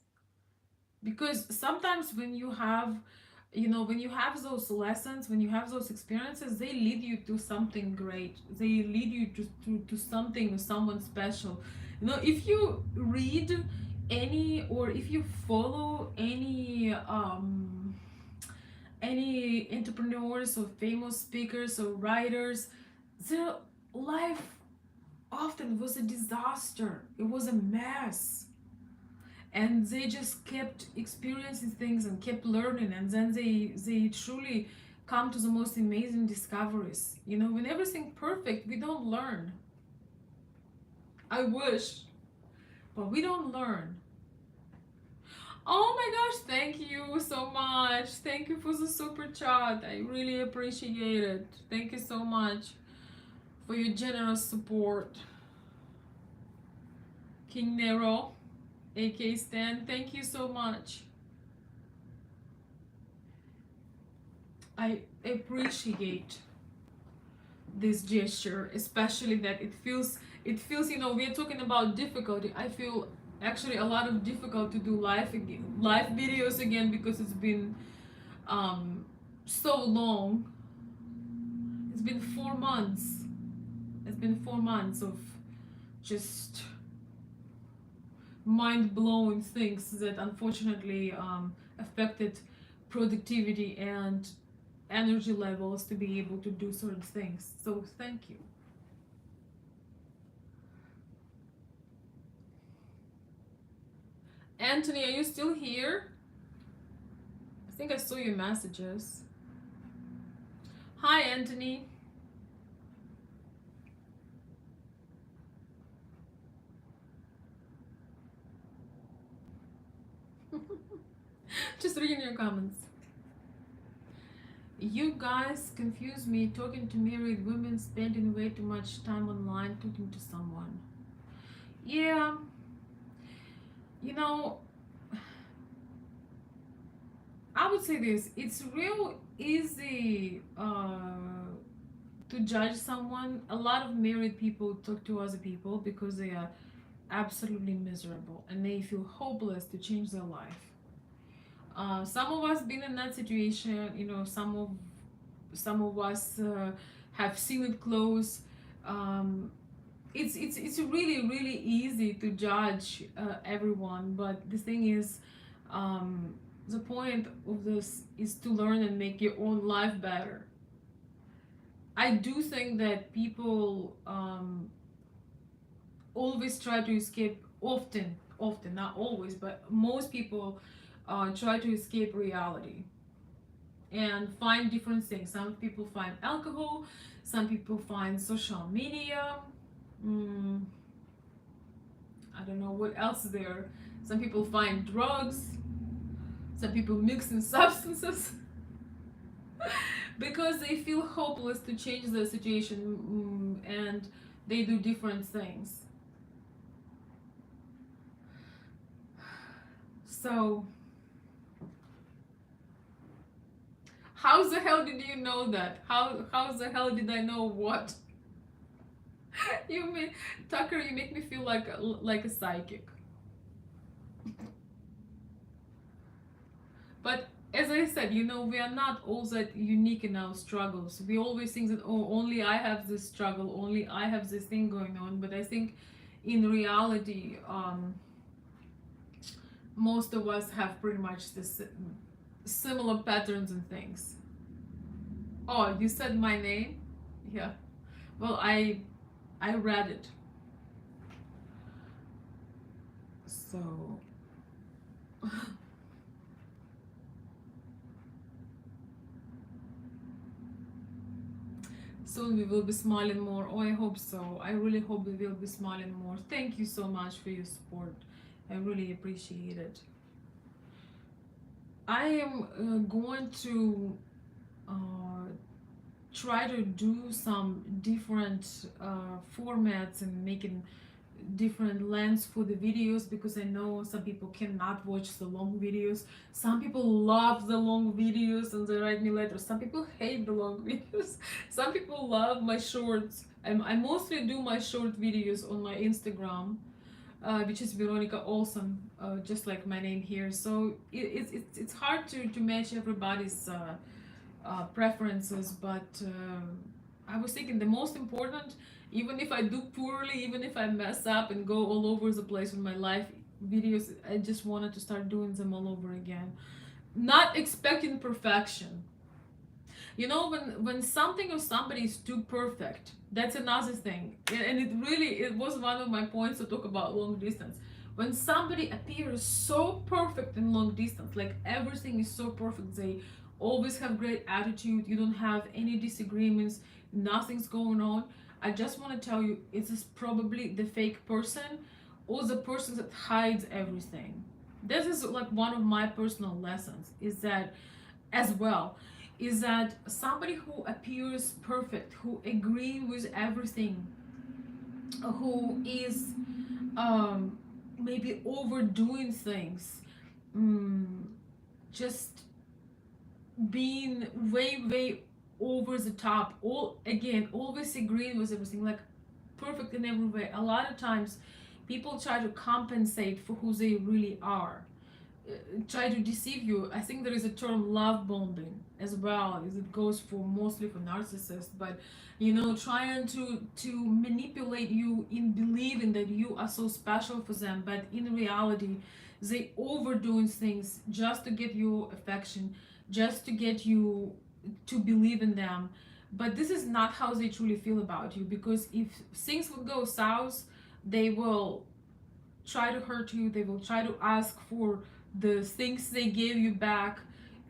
Because sometimes when you have those lessons, when you have those experiences, they lead you to something great. They lead you to something or someone special. If you read any, or if you follow any entrepreneurs or famous speakers or writers, their life often was a disaster. It was a mess, and they just kept experiencing things and kept learning, and then they truly come to the most amazing discoveries. When everything perfect, we don't learn. I wish, but we don't learn. Oh my gosh, thank you so much. Thank you for the super chat. I really appreciate it. Thank you so much for your generous support. King Nero, AK Stan, thank you so much. I appreciate this gesture, especially that it feels, we are talking about difficulty. I feel actually a lot of difficult to do live videos again, because it's been so long. It's been 4 months. It's been 4 months of just mind-blowing things that unfortunately affected productivity and energy levels to be able to do certain things. So thank you. Anthony, are you still here? I think I saw your messages. Hi, Anthony. Just reading your comments. You guys confuse me talking to married women spending way too much time online talking to someone. Yeah, you know, I would say this. It's real easy to judge someone. A lot of married people talk to other people because they are absolutely miserable and they feel hopeless to change their life. Some of us been in that situation. Some of us have seen it close. Um, it's really really easy to judge everyone, but the thing is, um, the point of this is to learn and make your own life better. I do think that people always try to escape, often, not always, but most people try to escape reality and find different things. Some people find alcohol, some people find social media. mm, I don't know what else there. Some people find drugs, some people mix in substances because they feel hopeless to change the situation, and they do different things. So How the hell did you know that? How the hell did I know what? You mean, Tucker, you make me feel like a psychic. But as I said, we are not all that unique in our struggles. We always think that, oh, only I have this struggle, only I have this thing going on. But I think in reality, most of us have pretty much this similar patterns and things. Oh, you said my name? Yeah. Well, I read it. So soon we will be smiling more. Oh, I hope so. I really hope we will be smiling more. Thank you so much for your support. I really appreciate it. I am going to uh, try to do some different formats and making different lengths for the videos, because I know some people cannot watch the long videos. Some people love the long videos and they write me letters. Some people hate the long videos. Some people love my shorts. I mostly do my short videos on my Instagram, which is Veronica Olson, just like my name here. So it's hard to match everybody's preferences, but I was thinking the most important, even if I do poorly, even if I mess up and go all over the place with my life videos, I just wanted to start doing them all over again. Not expecting perfection. When something or somebody is too perfect, that's another thing. And it was one of my points to talk about long distance. When somebody appears so perfect in long distance, like everything is so perfect, they always have great attitude, you don't have any disagreements, nothing's going on. I just want to tell you, it is probably the fake person or the person that hides everything. This is like one of my personal lessons, is that as well, is that somebody who appears perfect, who agree with everything, who is maybe overdoing things, mm, just being way over the top, all again always agreeing with everything, like perfect in every way. A lot of times people try to compensate for who they really are, try to deceive you. I think there is a term love bombing as well, as it goes for mostly for narcissists, but trying to manipulate you in believing that you are so special for them, but in reality they overdoing things just to get your affection, just to get you to believe in them. But this is not how they truly feel about you, because if things would go south, they will try to hurt you, they will try to ask for the things they gave you back.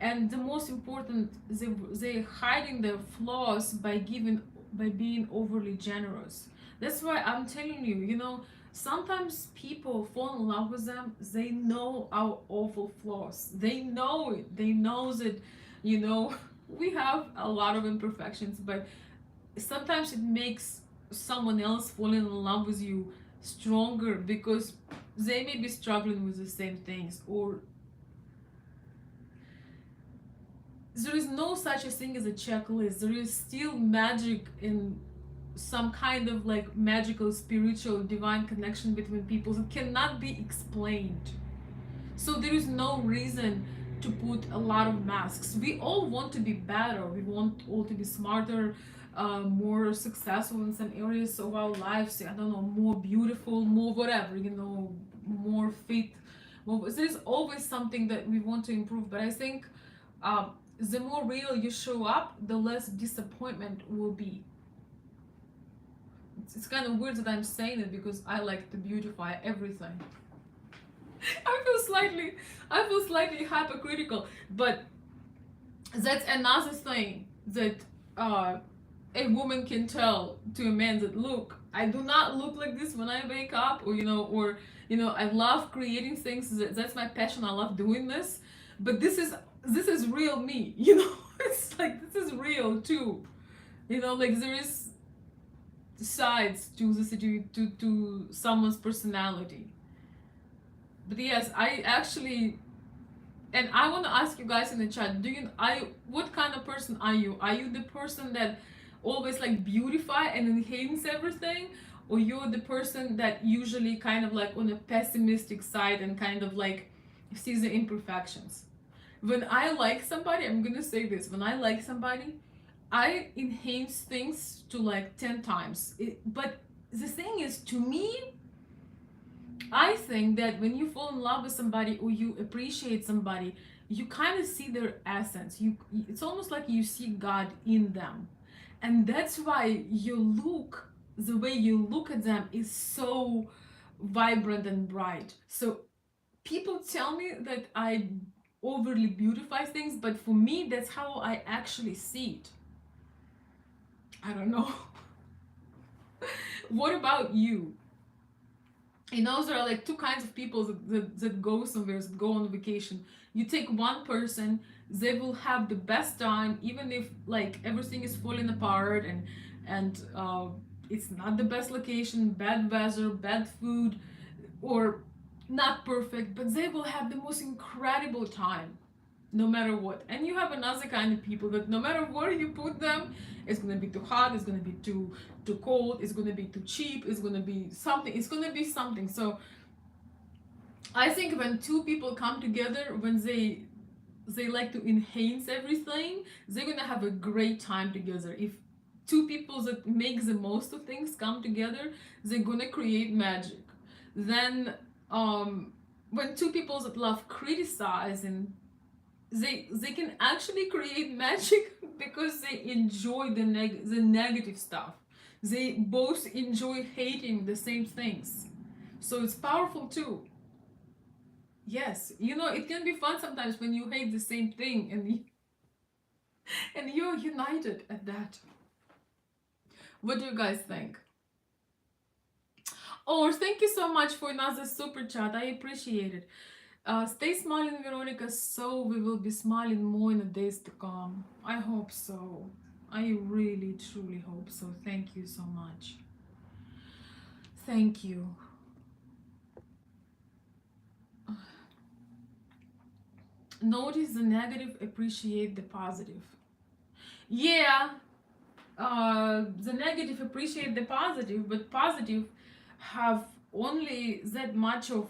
And the most important, they hiding their flaws by being overly generous. That's why I'm telling you, sometimes people fall in love with them, they know our awful flaws, they know it, they know that you know we have a lot of imperfections, but sometimes it makes someone else falling in love with you stronger, because they may be struggling with the same things, or there is no such a thing as a checklist. There is still magic in some kind of like magical spiritual divine connection between people that cannot be explained. So there is no reason to put a lot of masks. We all want to be better, we want all to be smarter, more successful in some areas of our lives, I don't know, more beautiful, more whatever, more fit, more. There's always something that we want to improve, but I think the more real you show up, the less disappointment will be. It's kind of weird that I'm saying it, because I like to beautify everything. I feel slightly hypocritical, but that's another thing that a woman can tell to a man, that look, I do not look like this when I wake up, or I love creating things. That's my passion. I love doing this, but this is real me. It's like this is real too. Like there is sides to to someone's personality. But yes, I actually And I want to ask you guys in the chat, what kind of person are you? Are you the person that always like beautify and enhance everything, or you're the person that usually kind of like on a pessimistic side and kind of like sees the imperfections? When I like somebody, I'm gonna say this, when I like somebody, I enhance things to like 10 times. But the thing is, to me, I think that when you fall in love with somebody or you appreciate somebody, you kind of see their essence. It's almost like you see God in them. And that's why the way you look at them is so vibrant and bright. So people tell me that I overly beautify things, but for me, that's how I actually see it. I don't know. What about you? You know, there are like two kinds of people that go somewhere, that go on vacation. You take one person, they will have the best time, even if like everything is falling apart and it's not the best location, bad weather, bad food, or not perfect, but they will have the most incredible time no matter what. And you have another kind of people that no matter where you put them, it's gonna be too hot, it's gonna be too cold, it's gonna be too cheap, it's gonna be something, it's gonna be something. So I think when two people come together, when they like to enhance everything, they're gonna have a great time together. If two people that make the most of things come together, they're gonna create magic. Then when two people that love criticizing, they can actually create magic because they enjoy the negative stuff. They both enjoy hating the same things. So it's powerful too. Yes, you know, it can be fun sometimes when you hate the same thing and you're united at that. What do you guys think? Oh, thank you so much for another super chat. I appreciate it. Stay smiling, Veronica, so we will be smiling more in the days to come. I hope so. I really, truly hope so. Thank you so much. Thank you. Notice the negative, appreciate the positive. Yeah, the negative appreciate the positive, but positive have only that much of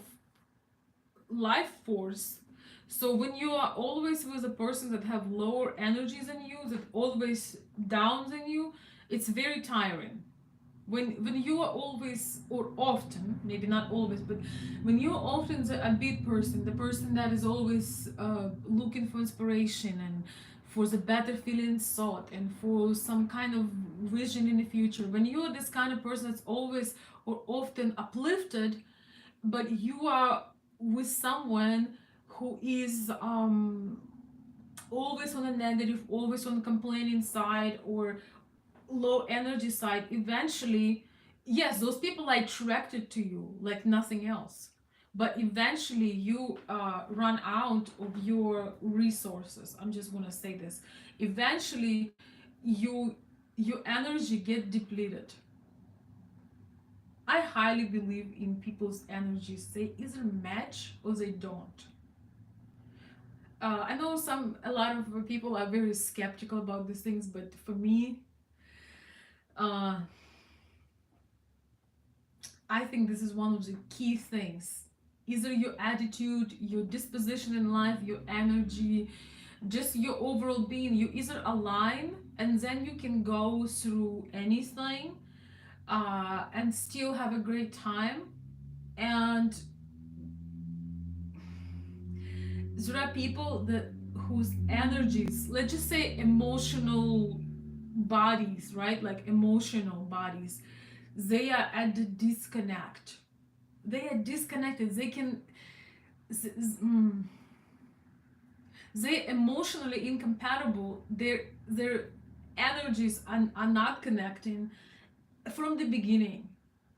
life force. So when you are always with a person that have lower energy than you, that always down than you, it's very tiring. When you are always, or often, maybe not always, but when you're often the upbeat person, the person that is always looking for inspiration and for the better feeling thought and for some kind of vision in the future, when you're this kind of person that's always or often uplifted, but you are with someone who is always on a negative, always on the complaining side or low energy side, eventually, yes, those people are attracted to you like nothing else. But eventually, you run out of your resources. I'm just gonna say this. Eventually, you your energy get depleted. I highly believe in people's energies. They either match or they don't. I know a lot of people are very skeptical about these things, but for me, uh, I think this is one of the key things. Either your attitude, your disposition in life, your energy, just your overall being, you either align and then you can go through anything and still have a great time. And there are people that whose energies, let's just say emotional bodies, right? Like emotional bodies, they are at the disconnect. They are disconnected. Mm, they emotionally incompatible. Their energies are not connecting from the beginning.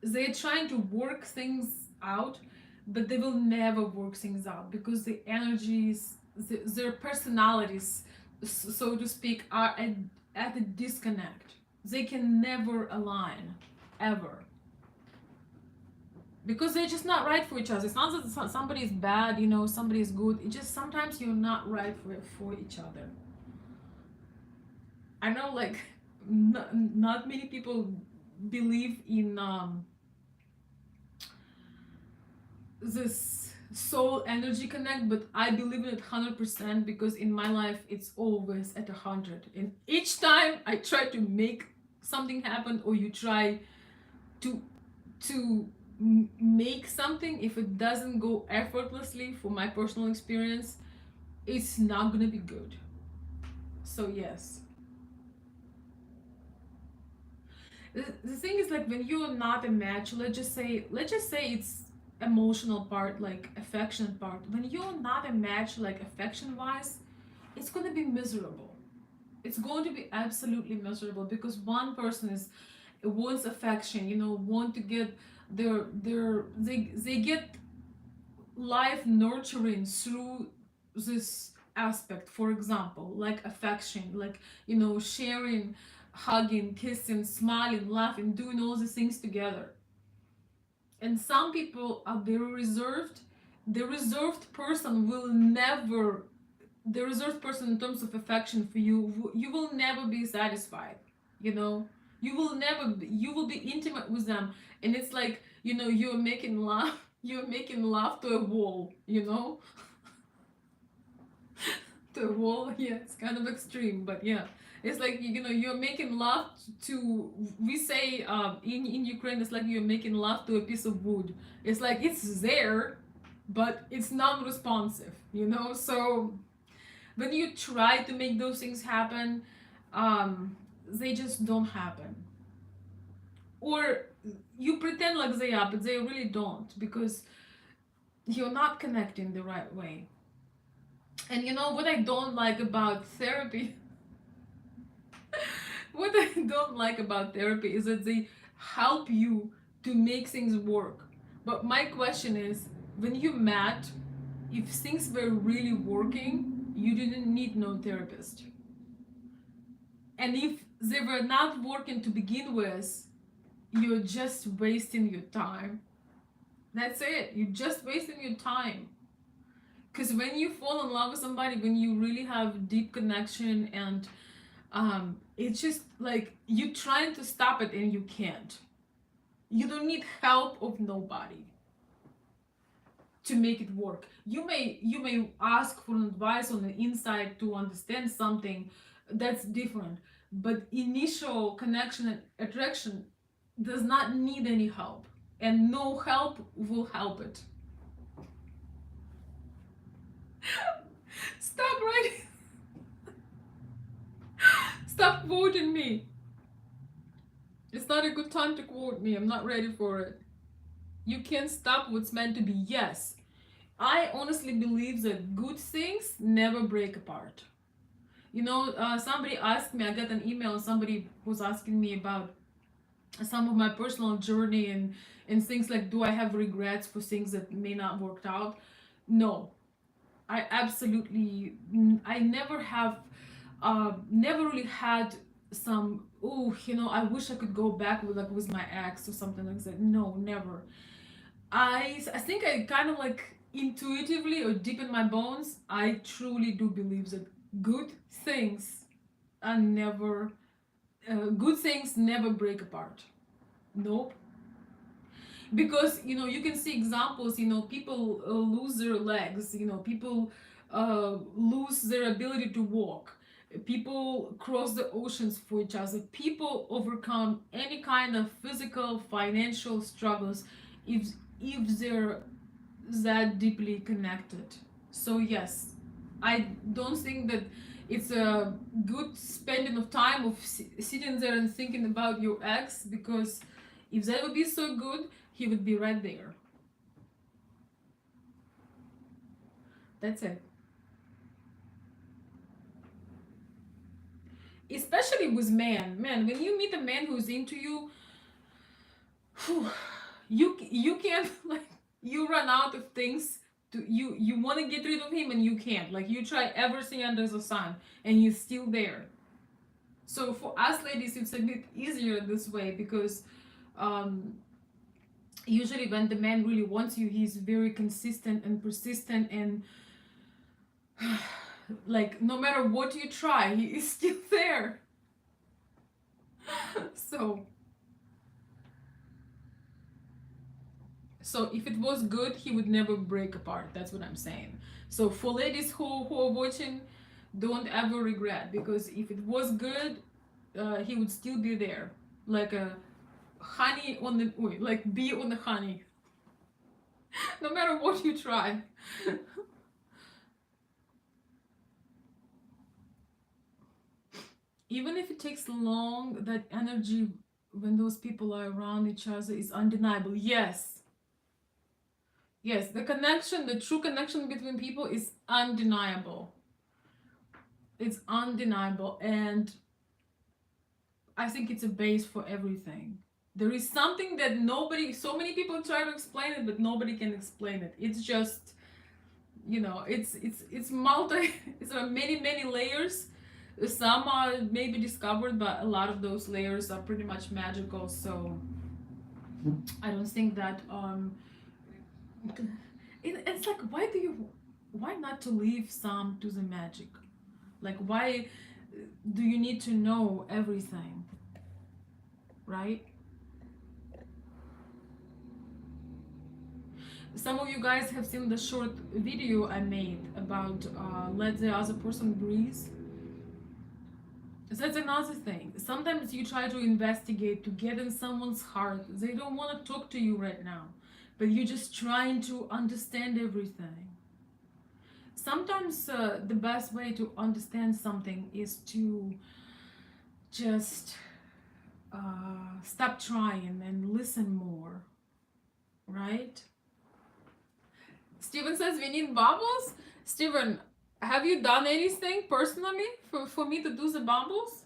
They're trying to work things out, but they will never work things out because the energies, their personalities, so to speak, are at a disconnect. They can never align, ever. because they're just not right for each other. It's not that somebody is bad, you know, somebody is good. It's just sometimes you're not right for each other. I know, like, not many people believe in this soul energy connect, but I believe in it 100% because in my life it's always at 100. And each time I try to make something happen, or you try to make something, if it doesn't go effortlessly, for my personal experience, it's not gonna be good. So yes, the thing is, like, when you're not a match, let's just say it's emotional part, like affection part. When you're not a match, like affection wise, it's going to be miserable. It's going to be absolutely miserable because one person is wants affection, you know, want to get they get life nurturing through this aspect. For example, like affection, like, you know, sharing, hugging, kissing, smiling, laughing, doing all these things together. And some people are very reserved. The reserved person will never, the reserved person in terms of affection for you, you will never be satisfied, you know. You will never be, you will be intimate with them, and it's like, you know, you're making love you're making love to a wall, you know. To a wall. Yeah, it's kind of extreme, but yeah, it's like, you know, you're making love to, we say, in Ukraine, it's like you're making love to a piece of wood. It's like it's there, but it's not responsive, you know. So when you try to make those things happen, they just don't happen. Or you pretend like they are, but they really don't, because you're not connecting the right way. And you know what I don't like about therapy? What I don't like about therapy is that they help you to make things work. But my question is, when you met, if things were really working, you didn't need no therapist. And if they were not working to begin with, you're just wasting your time. That's it. You're just wasting your time. Because when you fall in love with somebody, when you really have deep connection, and it's just like you trying to stop it and you can't. You don't need help of nobody to make it work. You may ask for advice on the inside to understand something, that's different. But initial connection and attraction does not need any help, and no help will help it. Stop writing. Stop quoting me. It's not a good time to quote me. I'm not ready for it. You can't stop what's meant to be. Yes, I honestly believe that good things never break apart. You know, somebody asked me, I got an email, somebody was asking me about some of my personal journey, and things like, do I have regrets for things that may not worked out? No, I absolutely, I never have, never really had some, oh, you know, I wish I could go back with, like, with my ex or something like that. No, never. I think I kind of like intuitively or deep in my bones, I truly do believe that good things are never, good things never break apart. Nope. Because, you know, you can see examples, you know, people lose their legs, you know, people lose their ability to walk, people cross the oceans for each other, people overcome any kind of physical, financial struggles, if they're that deeply connected. So yes, I don't think that it's a good spending of time of sitting there and thinking about your ex, because if that would be so good, he would be right there. That's it. Especially with man, when you meet a man who's into you, whew, you can't like, you run out of things to, you want to get rid of him and you can't. Like, you try everything under the sun and he's still there. So for us ladies, it's a bit easier this way, because um Usually when the man really wants you, he's very consistent and persistent, and like no matter what you try, he is still there. so so if it was good, he would never break apart. That's what I'm saying. So for ladies who are watching, don't ever regret, because if it was good, he would still be there, like a honey on the like bee on the honey, no matter what you try. Even if it takes long, that energy when those people are around each other is undeniable. Yes, yes, the connection, the true connection between people is undeniable. It's undeniable, and I think it's a base for everything. There is something that nobody, so many people try to explain it, but nobody can explain it. It's just, it's multi, it's many layers. Some are maybe discovered, but a lot of those layers are pretty much magical. So I don't think that it's like, why not to leave some to the magic? Like, why do you need to know everything, right? Some of you guys have seen the short video I made about let the other person breathe. That's another thing. Sometimes you try to investigate to get in someone's heart. They don't want to talk to you right now, but you're just trying to understand everything. Sometimes the best way to understand something is to just stop trying and listen more, right? Steven says we need bubbles. Steven, have you done anything personally for me to do the bubbles?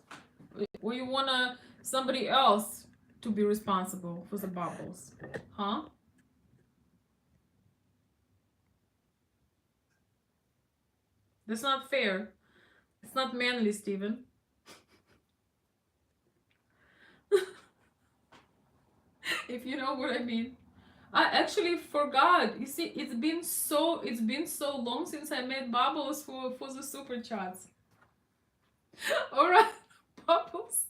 Or you wanna somebody else to be responsible for the bubbles? Huh? That's not fair. It's not manly, Steven. If you know what I mean. I actually forgot. You see, it's been so long since I made bubbles for the super chats. All right, bubbles.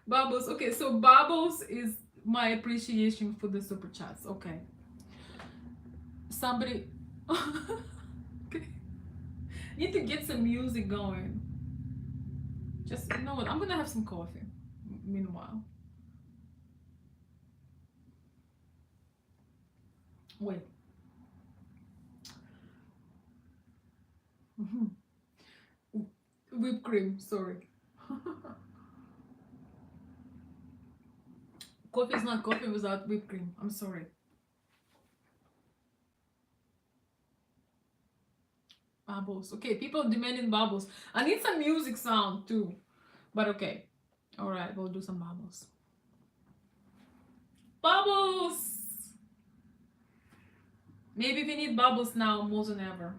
Bubbles. Okay, so bubbles is my appreciation for the super chats. Okay. Somebody okay. Need to get some music going. Just, you know what? I'm gonna have some coffee. Meanwhile. Wait. Whipped cream, sorry. Coffee is not coffee without whipped cream. I'm sorry. Bubbles. Okay, people demanding bubbles. I need some music sound too. But okay. Alright, we'll do some bubbles. Bubbles! Maybe we need bubbles now more than ever.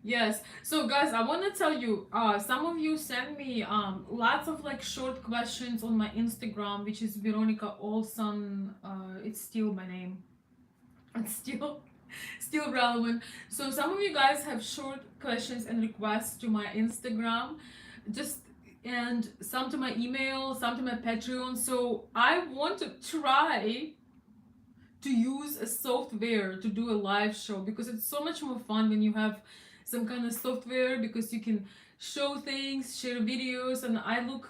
Yes. So guys, I want to tell you, some of you send me lots of like short questions on my Instagram, which is Veronica Olson. It's still my name. It's still relevant. So some of you guys have short questions and requests to my Instagram, just and some to my email, some to my Patreon. So I want to try to use a software to do a live show, because it's so much more fun when you have some kind of software, because you can show things, share videos, and I look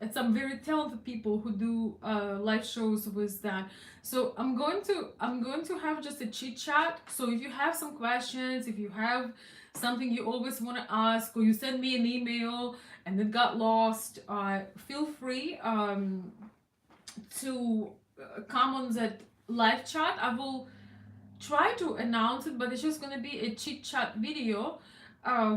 at some very talented people who do live shows with that. So I'm going to have just a chit chat. So if you have some questions, if you have something you always want to ask, or you send me an email and it got lost, feel free to come on that live chat. I will try to announce it, but it's just gonna be a chit chat video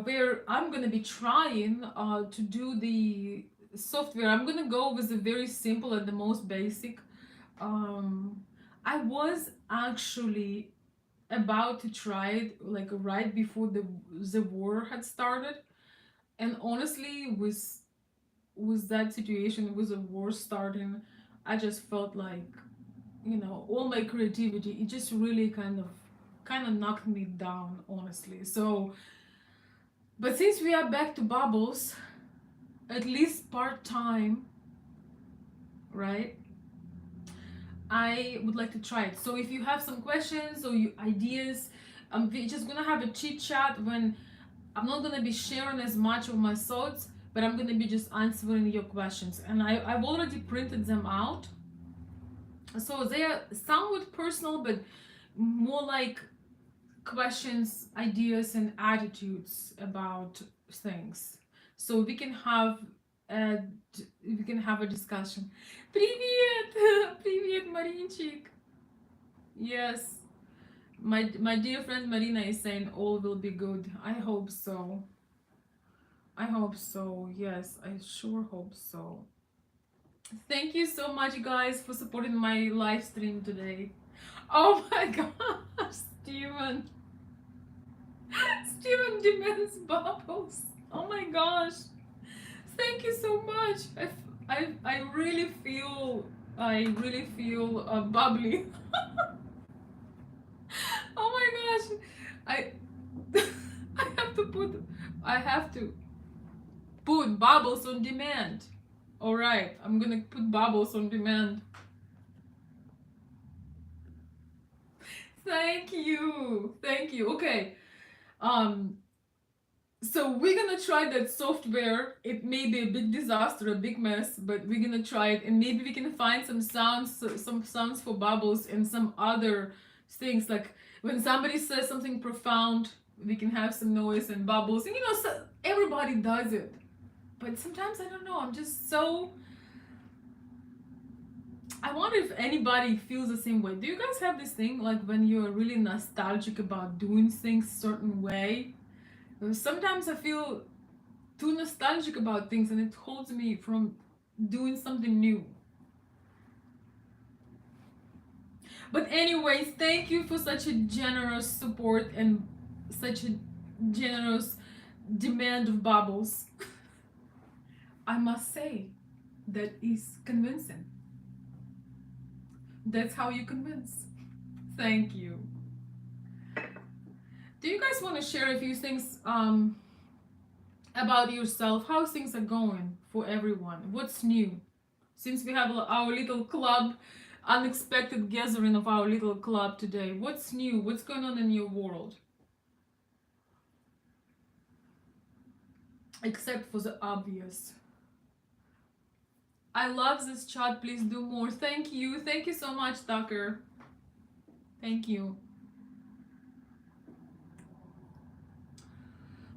where I'm gonna be trying to do the software. I'm gonna go with the very simple and the most basic. Um, I was actually about to try it like right before the war had started, and honestly, with with that situation, with the war starting, I just felt like, all my creativity, it just really kind of knocked me down, honestly. So, but since we are back to bubbles, at least part-time, right? I would like to try it. So if you have some questions or ideas, we're just gonna have a chit chat when I'm not gonna be sharing as much of my thoughts, but I'm gonna be just answering your questions. And I've already printed them out. So they are somewhat personal, but more like questions, ideas, and attitudes about things. So a we can have a discussion. Привет, привет, Маринчик. Yes, my dear friend Marina is saying all will be good. I hope so. I hope so. Yes, I sure hope so. Thank you so much, guys, for supporting my live stream today. Oh my gosh, Steven. Steven demands bubbles. Oh my gosh. Thank you so much. I really feel bubbly. Oh my gosh. I I have to put bubbles on demand. All right, I'm gonna put bubbles on demand. Thank you. Okay. Um, so we're gonna try that software. It may be a big disaster, a big mess, but we're gonna try it, and maybe we can find some sounds for bubbles, and some other things like when somebody says something profound, we can have some noise and bubbles. And so everybody does it, but sometimes I don't know. I'm just so. I wonder if anybody feels the same way. Do you guys have this thing like when you're really nostalgic about doing things a certain way? Sometimes I feel too nostalgic about things and it holds me from doing something new. But anyways, thank you for such a generous support and such a generous demand of bubbles. I must say, that is convincing. That's how you convince. Thank you. Do you guys want to share a few things about yourself? How things are going for everyone? What's new? Since we have our little club, unexpected gathering of our little club today, what's new? What's going on in your world? Except for the obvious. I love this chat. Please do more. Thank you. Thank you so much, Tucker. Thank you.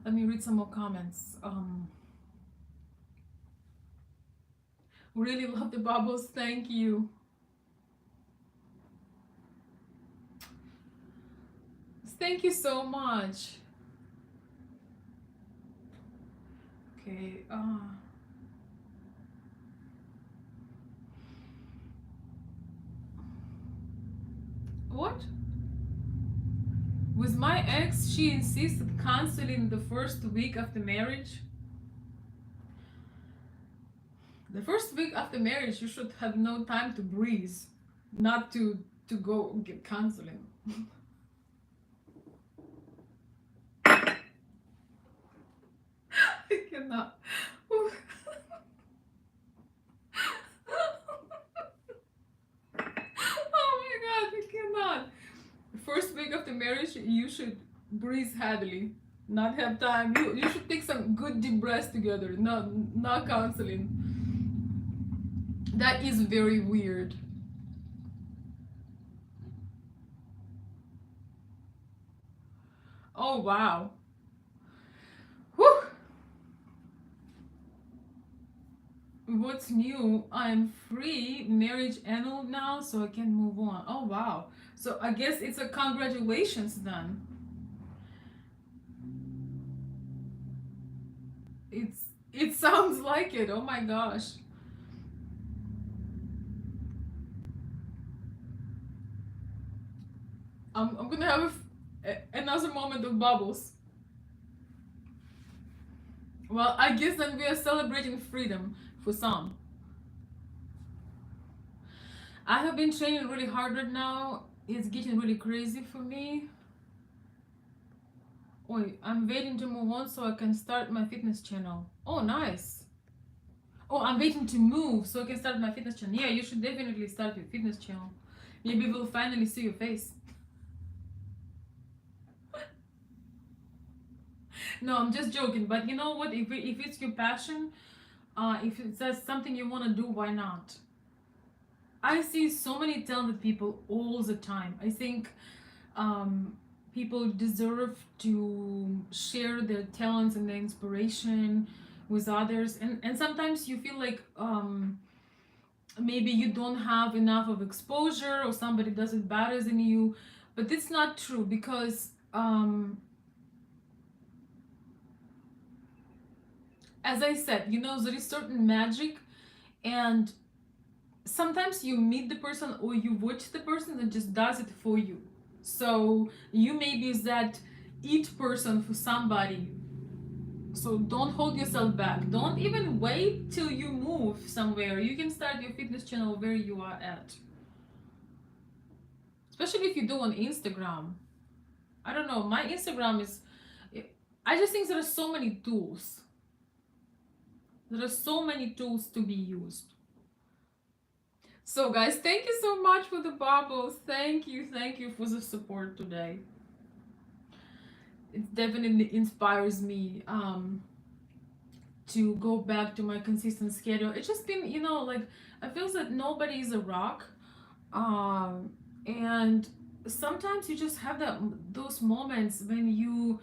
Let me read some more comments. Really love the bubbles. Thank you. Thank you so much. Okay. What? With my ex, she insisted canceling the first week after marriage. The first week after marriage, you should have no time to breathe, not to go get counseling. I cannot. Oh my god, I cannot. First week after marriage, you should breathe heavily, not have time. You should take some good deep breaths together, not counseling. That is very weird. Oh wow. Whew. What's new? I'm free, marriage annulled now, so I can move on. Oh wow. So I guess it's a congratulations then. It sounds like it. Oh my gosh. I'm gonna have another moment of bubbles. Well, I guess then we are celebrating freedom. for some. I have been training really hard right now. It's getting really crazy for me. Wait, I'm waiting to move on so I can start my fitness channel. Oh, nice. Oh, I'm waiting to move so I can start my fitness channel. Yeah, you should definitely start your fitness channel. Maybe we'll finally see your face. No, I'm just joking. But you know what? If it's your passion, if it's that's something you want to do, why not? I see so many talented people all the time. I think um, people deserve to share their talents and their inspiration with others. And sometimes you feel like maybe you don't have enough of exposure or somebody does it better than you. But it's not true because, as I said, there is certain magic, and sometimes you meet the person or you watch the person that just does it for you. So you maybe is that it person for somebody. So don't hold yourself back. Don't even wait till you move somewhere. You can start your fitness channel where you are at. Especially if you do on Instagram. I don't know, my Instagram is, I just think there are so many tools. There are so many tools to be used. So guys, thank you so much for the bubbles. Thank you for the support today. It definitely inspires me to go back to my consistent schedule. It's just been, like I feel that nobody is a rock. And sometimes you just have those moments when you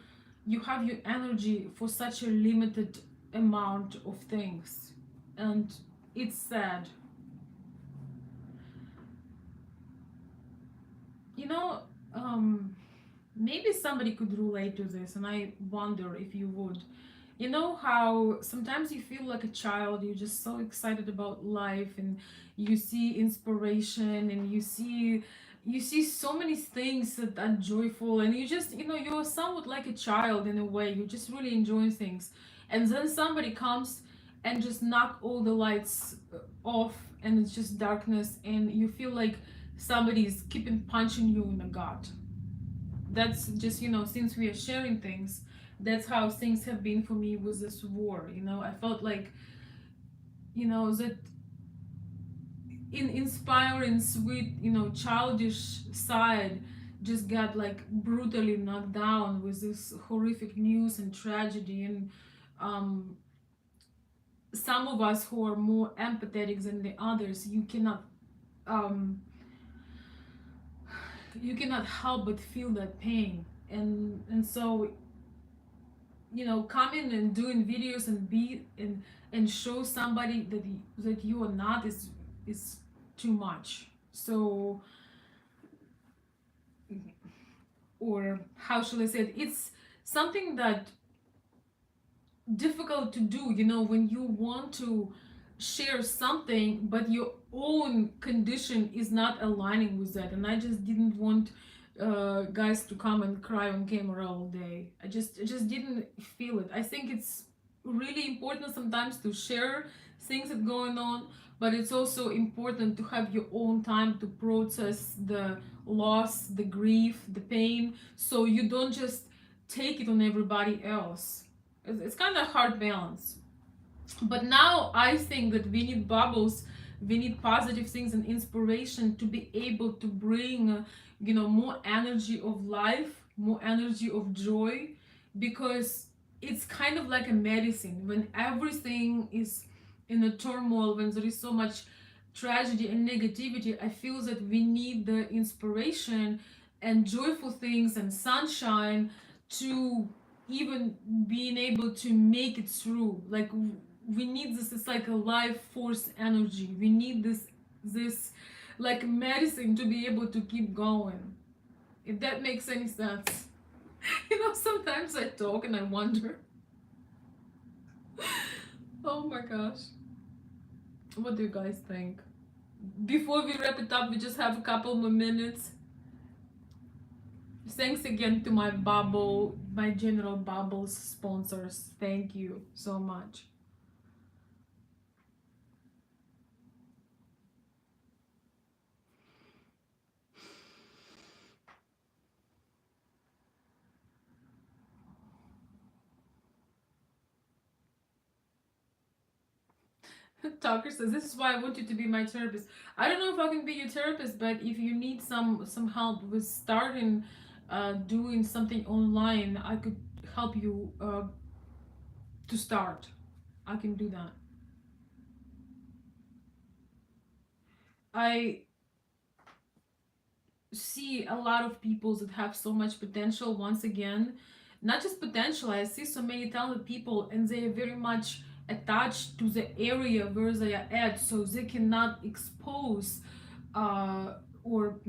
have your energy for such a limited amount of things, and it's sad. you know Maybe somebody could relate to this, and I wonder if you would. You know how sometimes you feel like a child, you're just so excited about life, and you see inspiration, and you see so many things that are joyful, and you're somewhat like a child in a way. You just really enjoy things, and then somebody comes and just knock all the lights off, and it's just darkness, and you feel like somebody's keeping punching you in the gut. That's just, since we are sharing things, that's how things have been for me with this war. I felt like, that in inspiring, sweet, childish side just got like brutally knocked down with this horrific news and tragedy. And um some of us who are more empathetic than the others, um you cannot help but feel that pain. And so, coming and doing videos and and show somebody that you are not is too much. So, or how shall I say it? It's something that difficult to do, when you want to share something but your own condition is not aligning with that. And I just didn't want guys to come and cry on camera all day. I just didn't feel it. I think it's really important sometimes to share things that going on, but it's also important to have your own time to process the loss, the grief, the pain, so you don't just take it on everybody else. It's kind of hard balance. But now I think that we need bubbles, we need positive things and inspiration to be able to bring, more energy of life, more energy of joy, because it's kind of like a medicine when everything is in a turmoil, when there is so much tragedy and negativity. I feel that we need the inspiration and joyful things and sunshine to even being able to make it through. Like, we need this. It's like a life force energy. We need this like medicine to be able to keep going, if that makes any sense. Sometimes I talk and I wonder. Oh my gosh, what do you guys think? Before we wrap it up, we just have a couple more minutes. Thanks again to my general bubbles sponsors. Thank you so much. Tucker says, "This is why I want you to be my therapist." I don't know if I can be your therapist, but if you need some help with starting, doing something online, I could help you to start. I can do that. I see a lot of people that have so much potential. Once again, not just potential, I see so many talented people and they are very much attached to the area where they are at, so they cannot expose or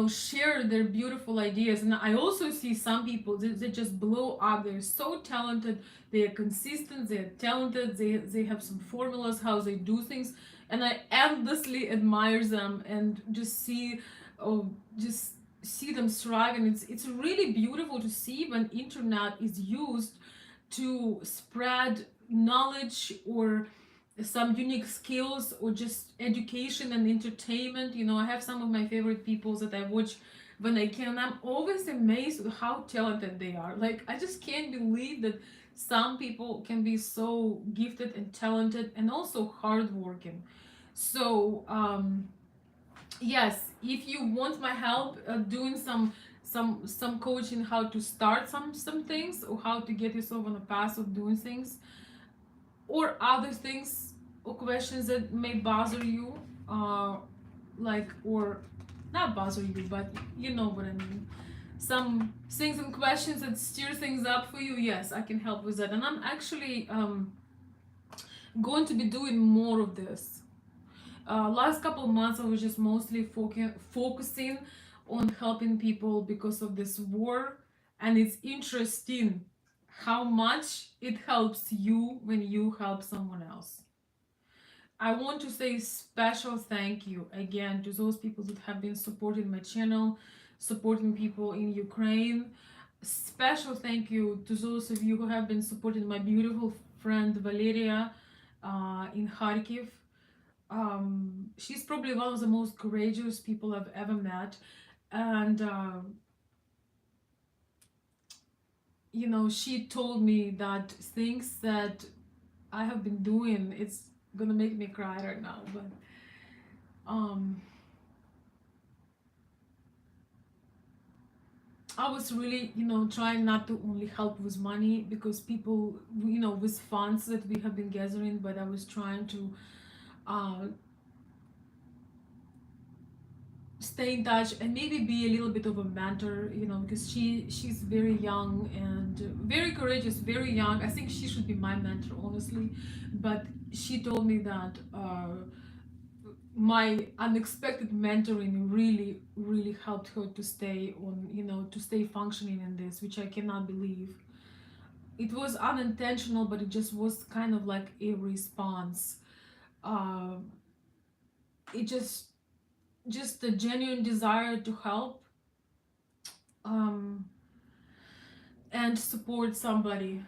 share their beautiful ideas. And I also see some people that just blow up. They're so talented, they are consistent, they're talented, they have some formulas how they do things, and I endlessly admire them and oh, just see them thrive. And it's really beautiful to see when internet is used to spread knowledge or some unique skills or just education and entertainment. I have some of my favorite people that I watch when I can. I'm always amazed with how talented they are. Like, I just can't believe that some people can be so gifted and talented and also hardworking. So, yes, if you want my help doing some coaching, how to start some things or how to get yourself on a path of doing things, or other things or questions that may bother you, uh, like, or not bother you, but you know what I mean. Some things and questions that stir things up for you, yes, I can help with that. And I'm actually going to be doing more of this. Last couple of months, I was just mostly focusing on helping people because of this war, and it's interesting how much it helps you when you help someone else. I want to say special thank you again to those people that have been supporting my channel, supporting people in Ukraine. Special thank you to those of you who have been supporting my beautiful friend Valeria in Kharkiv. She's probably one of the most courageous people I've ever met. And, she told me that things that I have been doing, it's gonna make me cry right now, but um, I was really, trying not to only help with money because people, with funds that we have been gathering, but I was trying to uh, stay in touch and maybe be a little bit of a mentor, because she's very young and very courageous, very young. I think she should be my mentor, honestly. But she told me that my unexpected mentoring really, really helped her to stay on, to stay functioning in this, which I cannot believe. It was unintentional, but it just was kind of like a response. Uh, it just a genuine desire to help, um, and support somebody,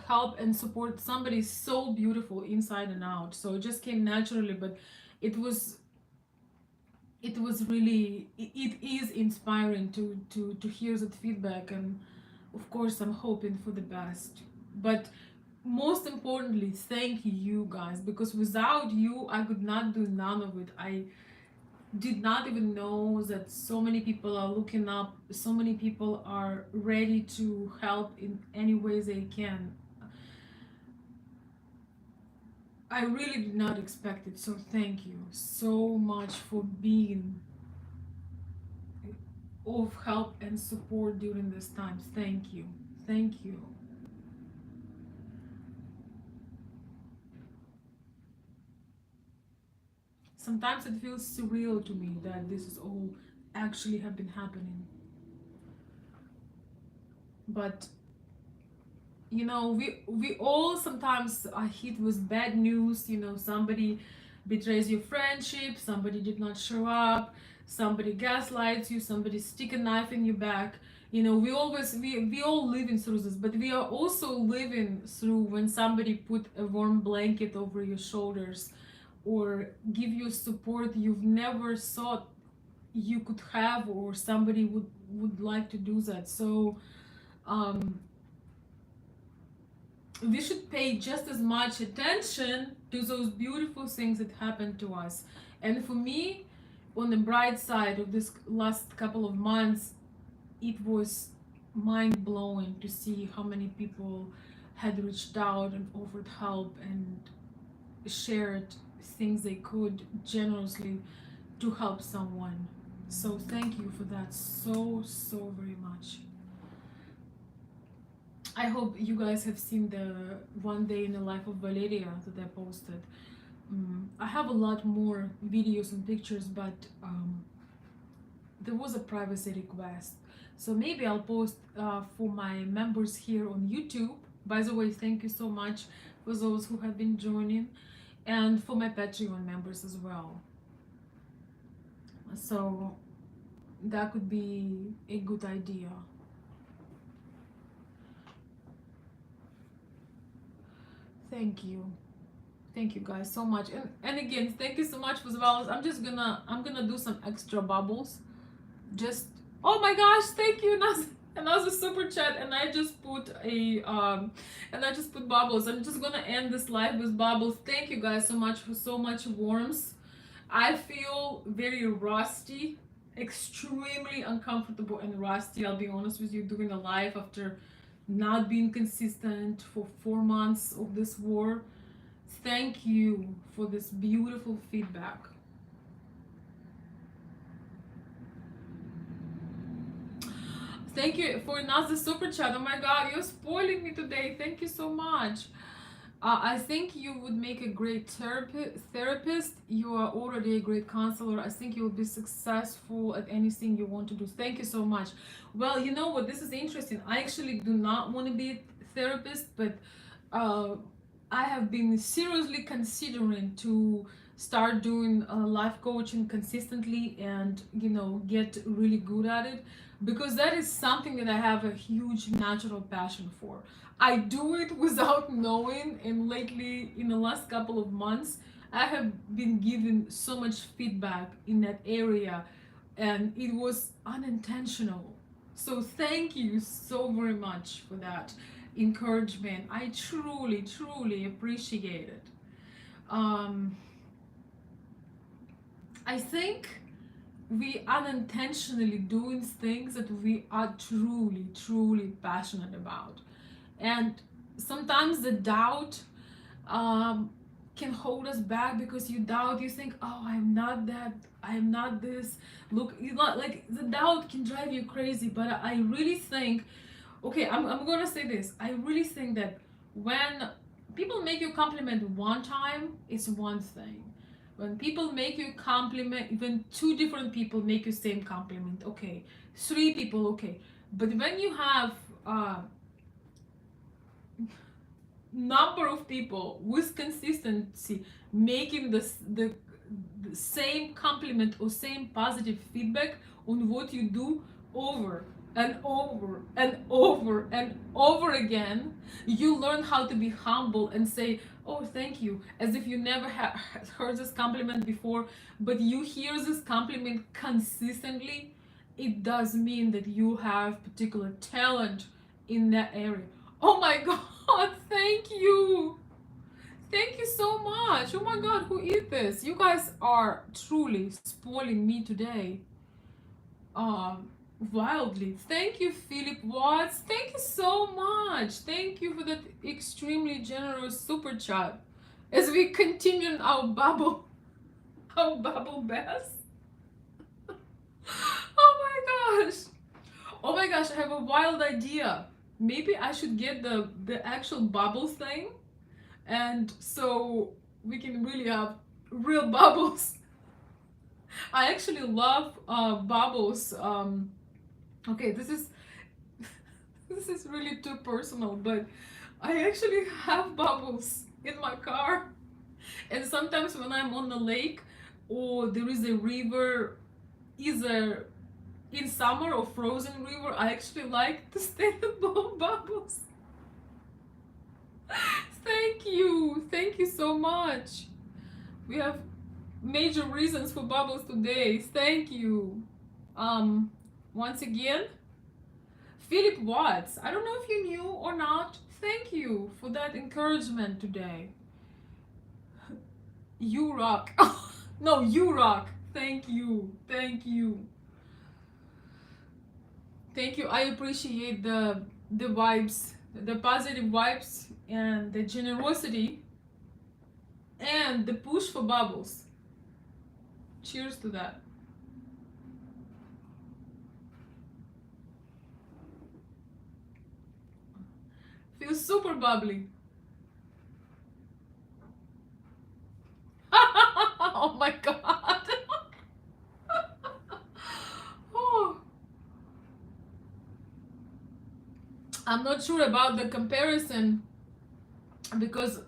help and support somebody so beautiful inside and out. So it just came naturally, but it was really, it is inspiring to hear that feedback. And of course I'm hoping for the best, but most importantly, thank you guys, because without you I could not do none of it. I did not even know that so many people are looking up, so many people are ready to help in any way they can. I really did not expect it, so thank you so much for being of help and support during this time. Thank you. Thank you. Sometimes it feels surreal to me that this is all actually have been happening. But we all sometimes are hit with bad news. Somebody betrays your friendship, somebody did not show up, somebody gaslights you, somebody stick a knife in your back. We all living through this, but we are also living through when somebody put a warm blanket over your shoulders or give you support you've never thought you could have, or somebody would like to do that. So um we should pay just as much attention to those beautiful things that happen to us. And for me, on the bright side of this last couple of months, it was mind blowing to see how many people had reached out and offered help and shared things they could generously to help someone. So thank you for that so very much. I hope you guys have seen the one day in the life of Valeria that I posted. I have a lot more videos and pictures, but there was a privacy request. So maybe I'll post for my members here on YouTube. By the way, thank you so much for those who have been joining, and for my Patreon members as well. So that could be a good idea. Thank you. Thank you guys so much. And again, thank you so much for the bubbles. I'm gonna do some extra bubbles. Just, oh my gosh, thank you. Another super chat, and I just put bubbles. I'm just gonna end this live with bubbles. Thank you guys so much for so much warmth. I feel very rusty, extremely uncomfortable and rusty. I'll be honest with you, doing a live after not being consistent for 4 months of this war. Thank you for this beautiful feedback. Thank you for another super chat. Oh my god, you're spoiling me today. Thank you so much. I think you would make a great therapist. You are already a great counselor. I think you will be successful at anything you want to do. Thank you so much. Well, you know what? This is interesting. I actually do not want to be a therapist, but I have been seriously considering to start doing life coaching consistently and, you know, get really good at it, because that is something that I have a huge natural passion for. I do it without knowing, and lately, in the last couple of months, I have been given so much feedback in that area, and it was unintentional. So thank you so very much for that encouragement. I truly appreciate it. I think we unintentionally doing things that we are truly passionate about, and sometimes the doubt can hold us back, because you doubt, you think, oh, I'm not that, I'm not this, look, you know, like, the doubt can drive you crazy. But I really think, okay, I'm gonna say this, I really think that when people make you a compliment one time, it's one thing. When people make you a compliment, even 2 different people make you same compliment, okay, 3 people, okay. But when you have number of people with consistency making the same compliment or same positive feedback on what you do over and over and over and over again, you learn how to be humble and say, oh, thank you, as if you never heard this compliment before. But you hear this compliment consistently, it does mean that you have particular talent in that area. Oh my god, thank you. Thank you so much. Oh my god, who eat this? You guys are truly spoiling me today. Wildly. Thank you, Philip Watts. Thank you so much. Thank you for that extremely generous super chat. As we continue our bubble bath. Oh my gosh. Oh my gosh, I have a wild idea. Maybe I should get the actual bubble thing, and so we can really have real bubbles. I actually love bubbles. Okay, this is really too personal, but I actually have bubbles in my car, and sometimes when I'm on the lake or there is a river, either in summer or frozen river, I actually like to stay above bubbles. Thank you so much. We have major reasons for bubbles today. Thank you. Once again, Philip Watts, I don't know if you knew or not. Thank you for that encouragement today. You rock. No, you rock. Thank you. Thank you. Thank you. I appreciate the vibes, the positive vibes, and the generosity, and the push for bubbles. Cheers to that. Feels super bubbly. Oh my god. Oh, I'm not sure about the comparison because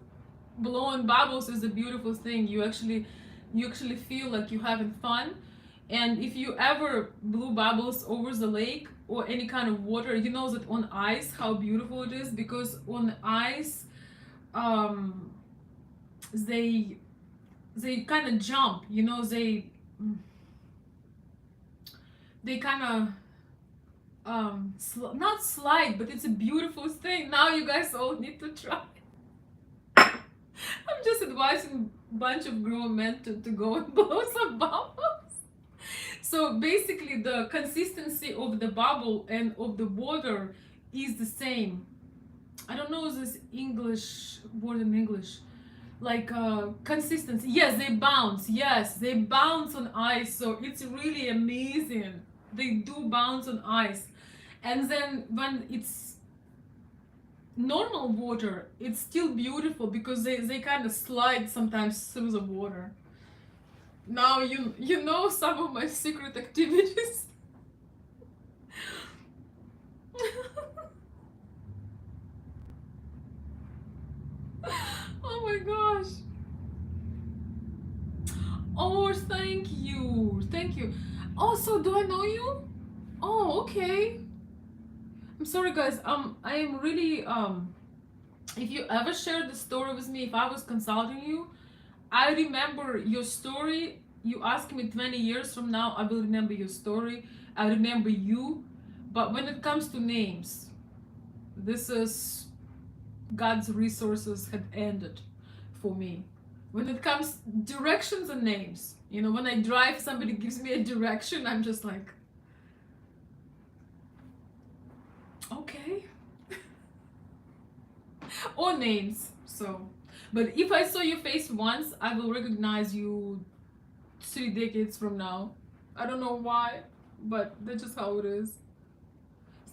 blowing bubbles is a beautiful thing. You actually feel like you're having fun. And if you ever blew bubbles over the lake or any kind of water, you know that on ice how beautiful it is, because on ice, um they kind of jump, they kind of not slide, but it's a beautiful thing. Now you guys all need to try. I'm just advising a bunch of grown men to go and blow some bubbles. So basically, the consistency of the bubble and of the water is the same. I don't know this English word in English. Like consistency. Yes, they bounce. Yes, they bounce on ice. So it's really amazing. They do bounce on ice. And then when it's normal water, it's still beautiful because they kind of slide sometimes through the water. Now you know some of my secret activities. Oh my gosh. Oh, thank you. Thank you. Also, do I know you? Oh, okay. I'm sorry guys. I am really if you ever shared the story with me, if I was consulting you, I remember your story. You ask me 20 years from now, I will remember your story. I remember you. But when it comes to names, this is God's resources had ended for me. When it comes directions and names, when I drive, somebody gives me a direction, I'm just like, okay. Or names. So, but if I saw your face once, I will recognize you 3 decades from now. I don't know why, but that's just how it is.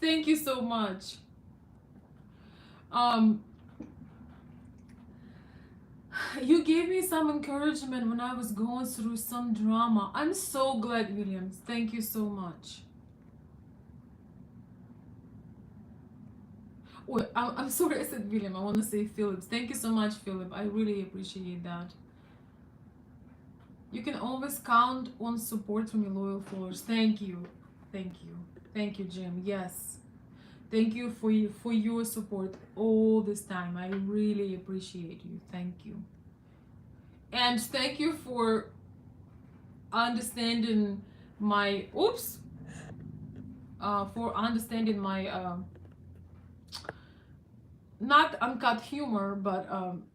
Thank you so much. Um, you gave me some encouragement when I was going through some drama. I'm so glad, Williams. Thank you so much. Wait, I'm sorry I said William. I want to say Phillips. Thank you so much, Philip. I really appreciate that. You can always count on support from your loyal followers. Thank you. Thank you. Thank you, Jim. Yes. Thank you for your support all this time. I really appreciate you. Thank you. And thank you for understanding my for understanding my not uncut humor, but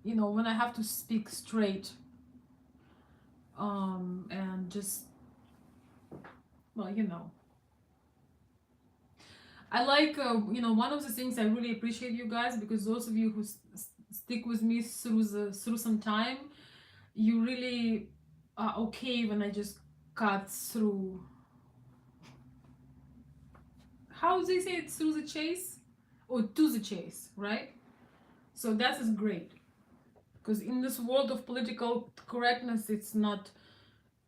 when I have to speak straight, and just, well, I like, one of the things I really appreciate you guys, because those of you who stick with me through some time, you really are okay when I just cut through. How do they say it? Through the chase, or to the chase, right? So that is great, because in this world of political correctness, it's not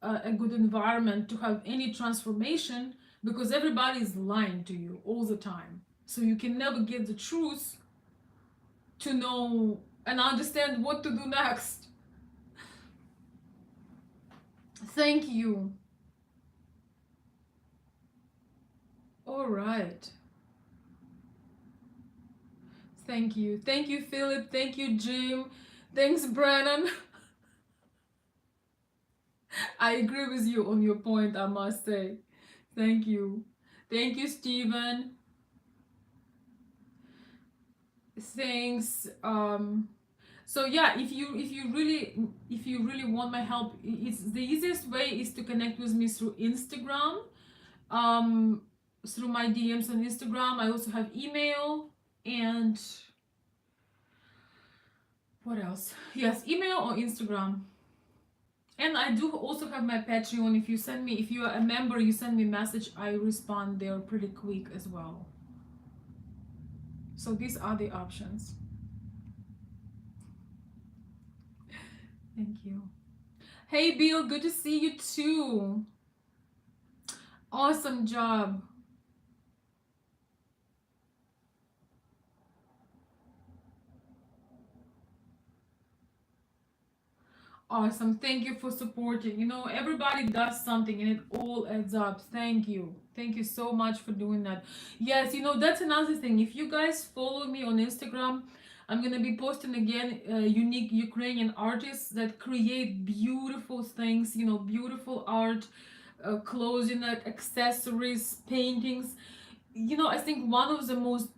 a good environment to have any transformation, because everybody is lying to you all the time. So you can never get the truth to know and understand what to do next. Thank you. All right. Thank you. Thank you, Philip. Thank you, Jim. Thanks, Brennan. I agree with you on your point, I must say. Thank you. Thank you, Stephen. things. So yeah, if you really want my help, it's the easiest way is to connect with me through Instagram, um, through my DMs on Instagram. I also have email and what else? Yes, email or Instagram. And I do also have my Patreon. If you are a member, you send me a message, I respond there pretty quick as well. So these are the options. Thank you. Hey Bill, good to see you too. Awesome job. Awesome. Thank you for supporting. Everybody does something and it all adds up. Thank you. Thank you so much for doing that. Yes, that's another thing. If you guys follow me on Instagram, I'm going to be posting again unique Ukrainian artists that create beautiful things, beautiful art, clothing, accessories, paintings. I think one of the most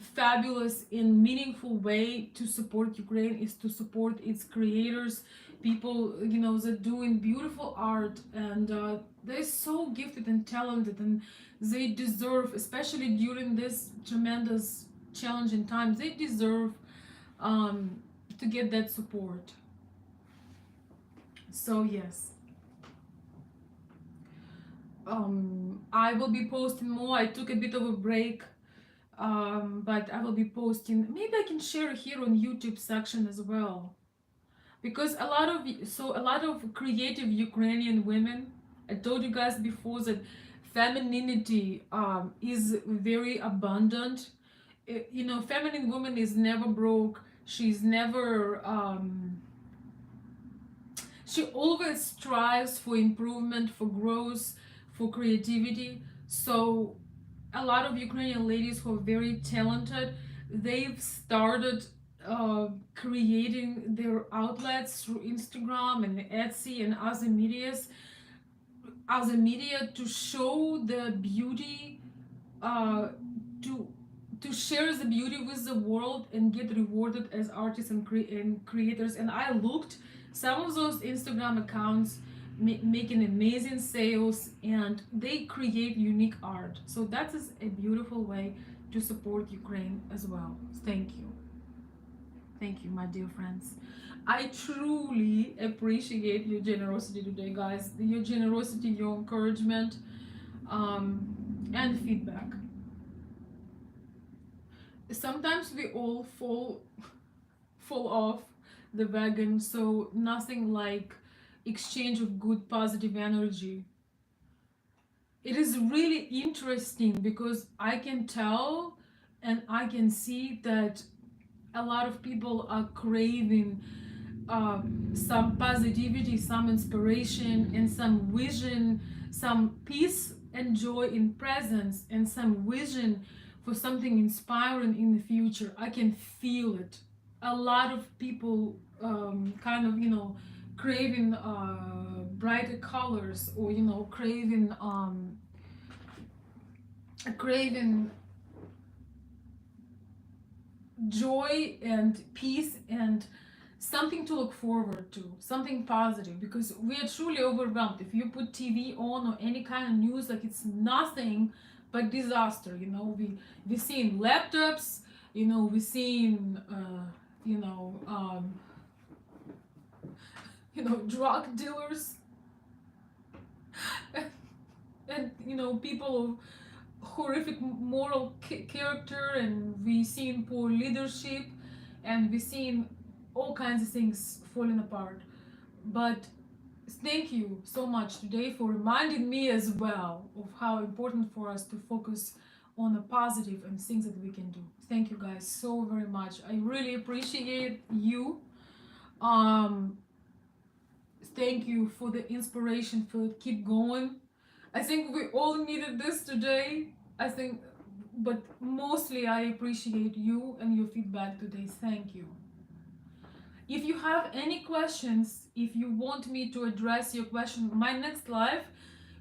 fabulous and meaningful way to support Ukraine is to support its creators, people that doing beautiful art, and they're so gifted and talented, and they deserve, especially during this tremendous challenging times, they deserve um, to get that support. So yes. I will be posting more. I took a bit of a break, but I will be posting. Maybe I can share here on YouTube section as well, because a lot of creative Ukrainian women. I told you guys before that femininity is very abundant. Feminine woman is never broke. She's never she always strives for improvement, for growth, for creativity. So a lot of Ukrainian ladies who are very talented, they've started creating their outlets through Instagram and Etsy and other media to show the beauty, uh, to to share the beauty with the world and get rewarded as artists and creators. And I looked some of those Instagram accounts making amazing sales, and they create unique art. So that is a beautiful way to support Ukraine as well. Thank you, my dear friends. I truly appreciate your generosity today, guys. Your generosity, your encouragement, and feedback. Sometimes we all fall off the wagon, so nothing like exchange of good positive energy. It is really interesting because I can tell and I can see that a lot of people are craving some positivity, some inspiration, and some vision, some peace and joy in presence, and some vision for something inspiring in the future. I can feel it. A lot of people kind of, craving brighter colors, or craving joy and peace and something to look forward to, something positive, because we are truly overwhelmed. If you put TV on or any kind of news, like, it's nothing but disaster. We've seen laptops, we've seen drug dealers and people of horrific moral character, and we've seen poor leadership, and we've seen all kinds of things falling apart. But thank you so much today for reminding me as well of how important for us to focus on the positive and things that we can do. Thank you guys so very much. I really appreciate you. um Thank you for the inspiration, for keep going. I think we all needed this today. I think, but mostly I appreciate you and your feedback today. Thank you. If you have any questions, if you want me to address your question, my next live,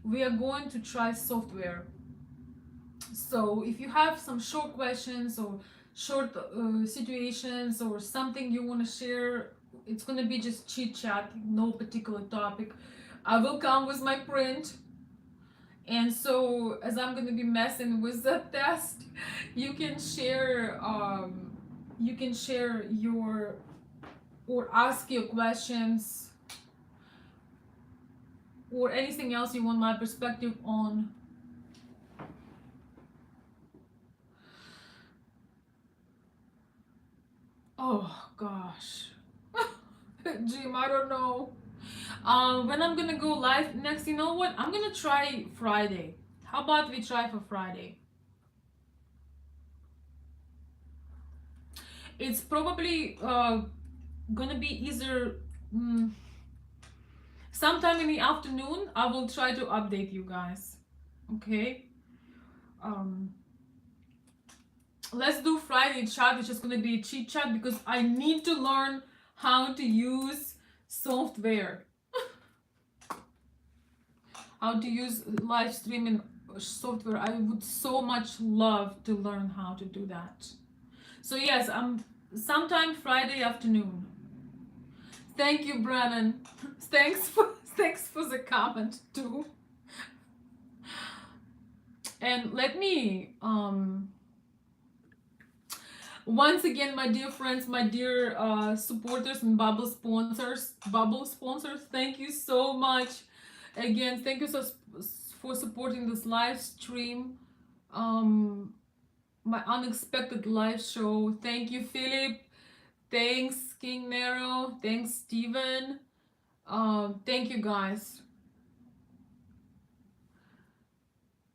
we are going to try software. So if you have some short questions or short situations or something you want to share. It's going to be just chit chat, no particular topic. I will come with my print. And so, as I'm going to be messing with that test, you can share, your or ask your questions or anything else you want my perspective on. Oh gosh. Jim, I don't know. When I'm gonna go live next, you know what? I'm gonna try Friday. How about we try for Friday? It's probably gonna be either sometime in the afternoon. I will try to update you guys. Okay. Um, let's do Friday chat, which is gonna be a cheat chat because I need to learn how to use software, how to use live streaming software. I would so much love to learn how to do that. So yes, sometime Friday afternoon. Thank you, Brennan. Thanks for the comment too. And let me once again, my dear friends, my dear supporters and bubble sponsors, thank you so much. Again, thank you for supporting this live stream. Um, my unexpected live show. Thank you, Philip. Thanks, King Nero. Thanks, Steven. Thank you, guys.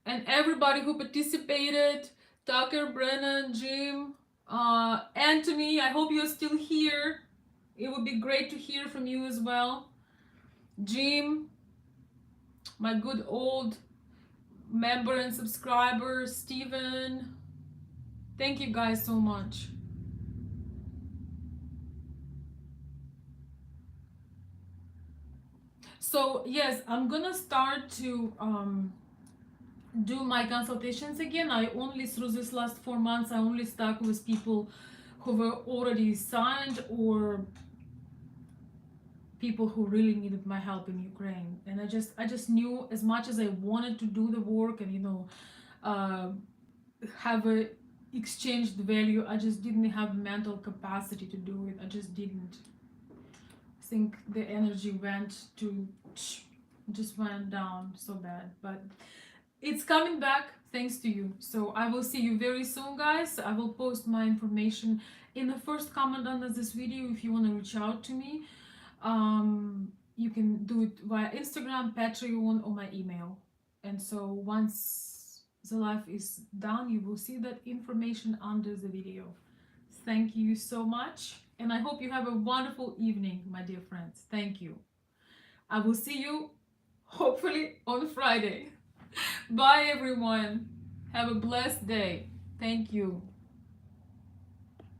And everybody who participated, Tucker, Brennan, Jim, Anthony, I hope you're still here. It would be great to hear from you as well. Jim, my good old member and subscriber, Steven. Thank you guys so much. So yes, I'm gonna start to do my consultations again. I only, through this last 4 months, I only stuck with people who were already signed or people who really needed my help in Ukraine. And I just knew, as much as I wanted to do the work and uh, have a exchanged value, I just didn't have mental capacity to do it. I just didn't. I think the energy just went down so bad. But it's coming back thanks to you. So I will see you very soon, guys. I will post my information in the first comment under this video if you want to reach out to me. You can do it via Instagram, Patreon, or my email. And so once the live is done, you will see that information under the video. Thank you so much. And I hope you have a wonderful evening, my dear friends. Thank you. I will see you hopefully on Friday. Bye, everyone. Have a blessed day. Thank you.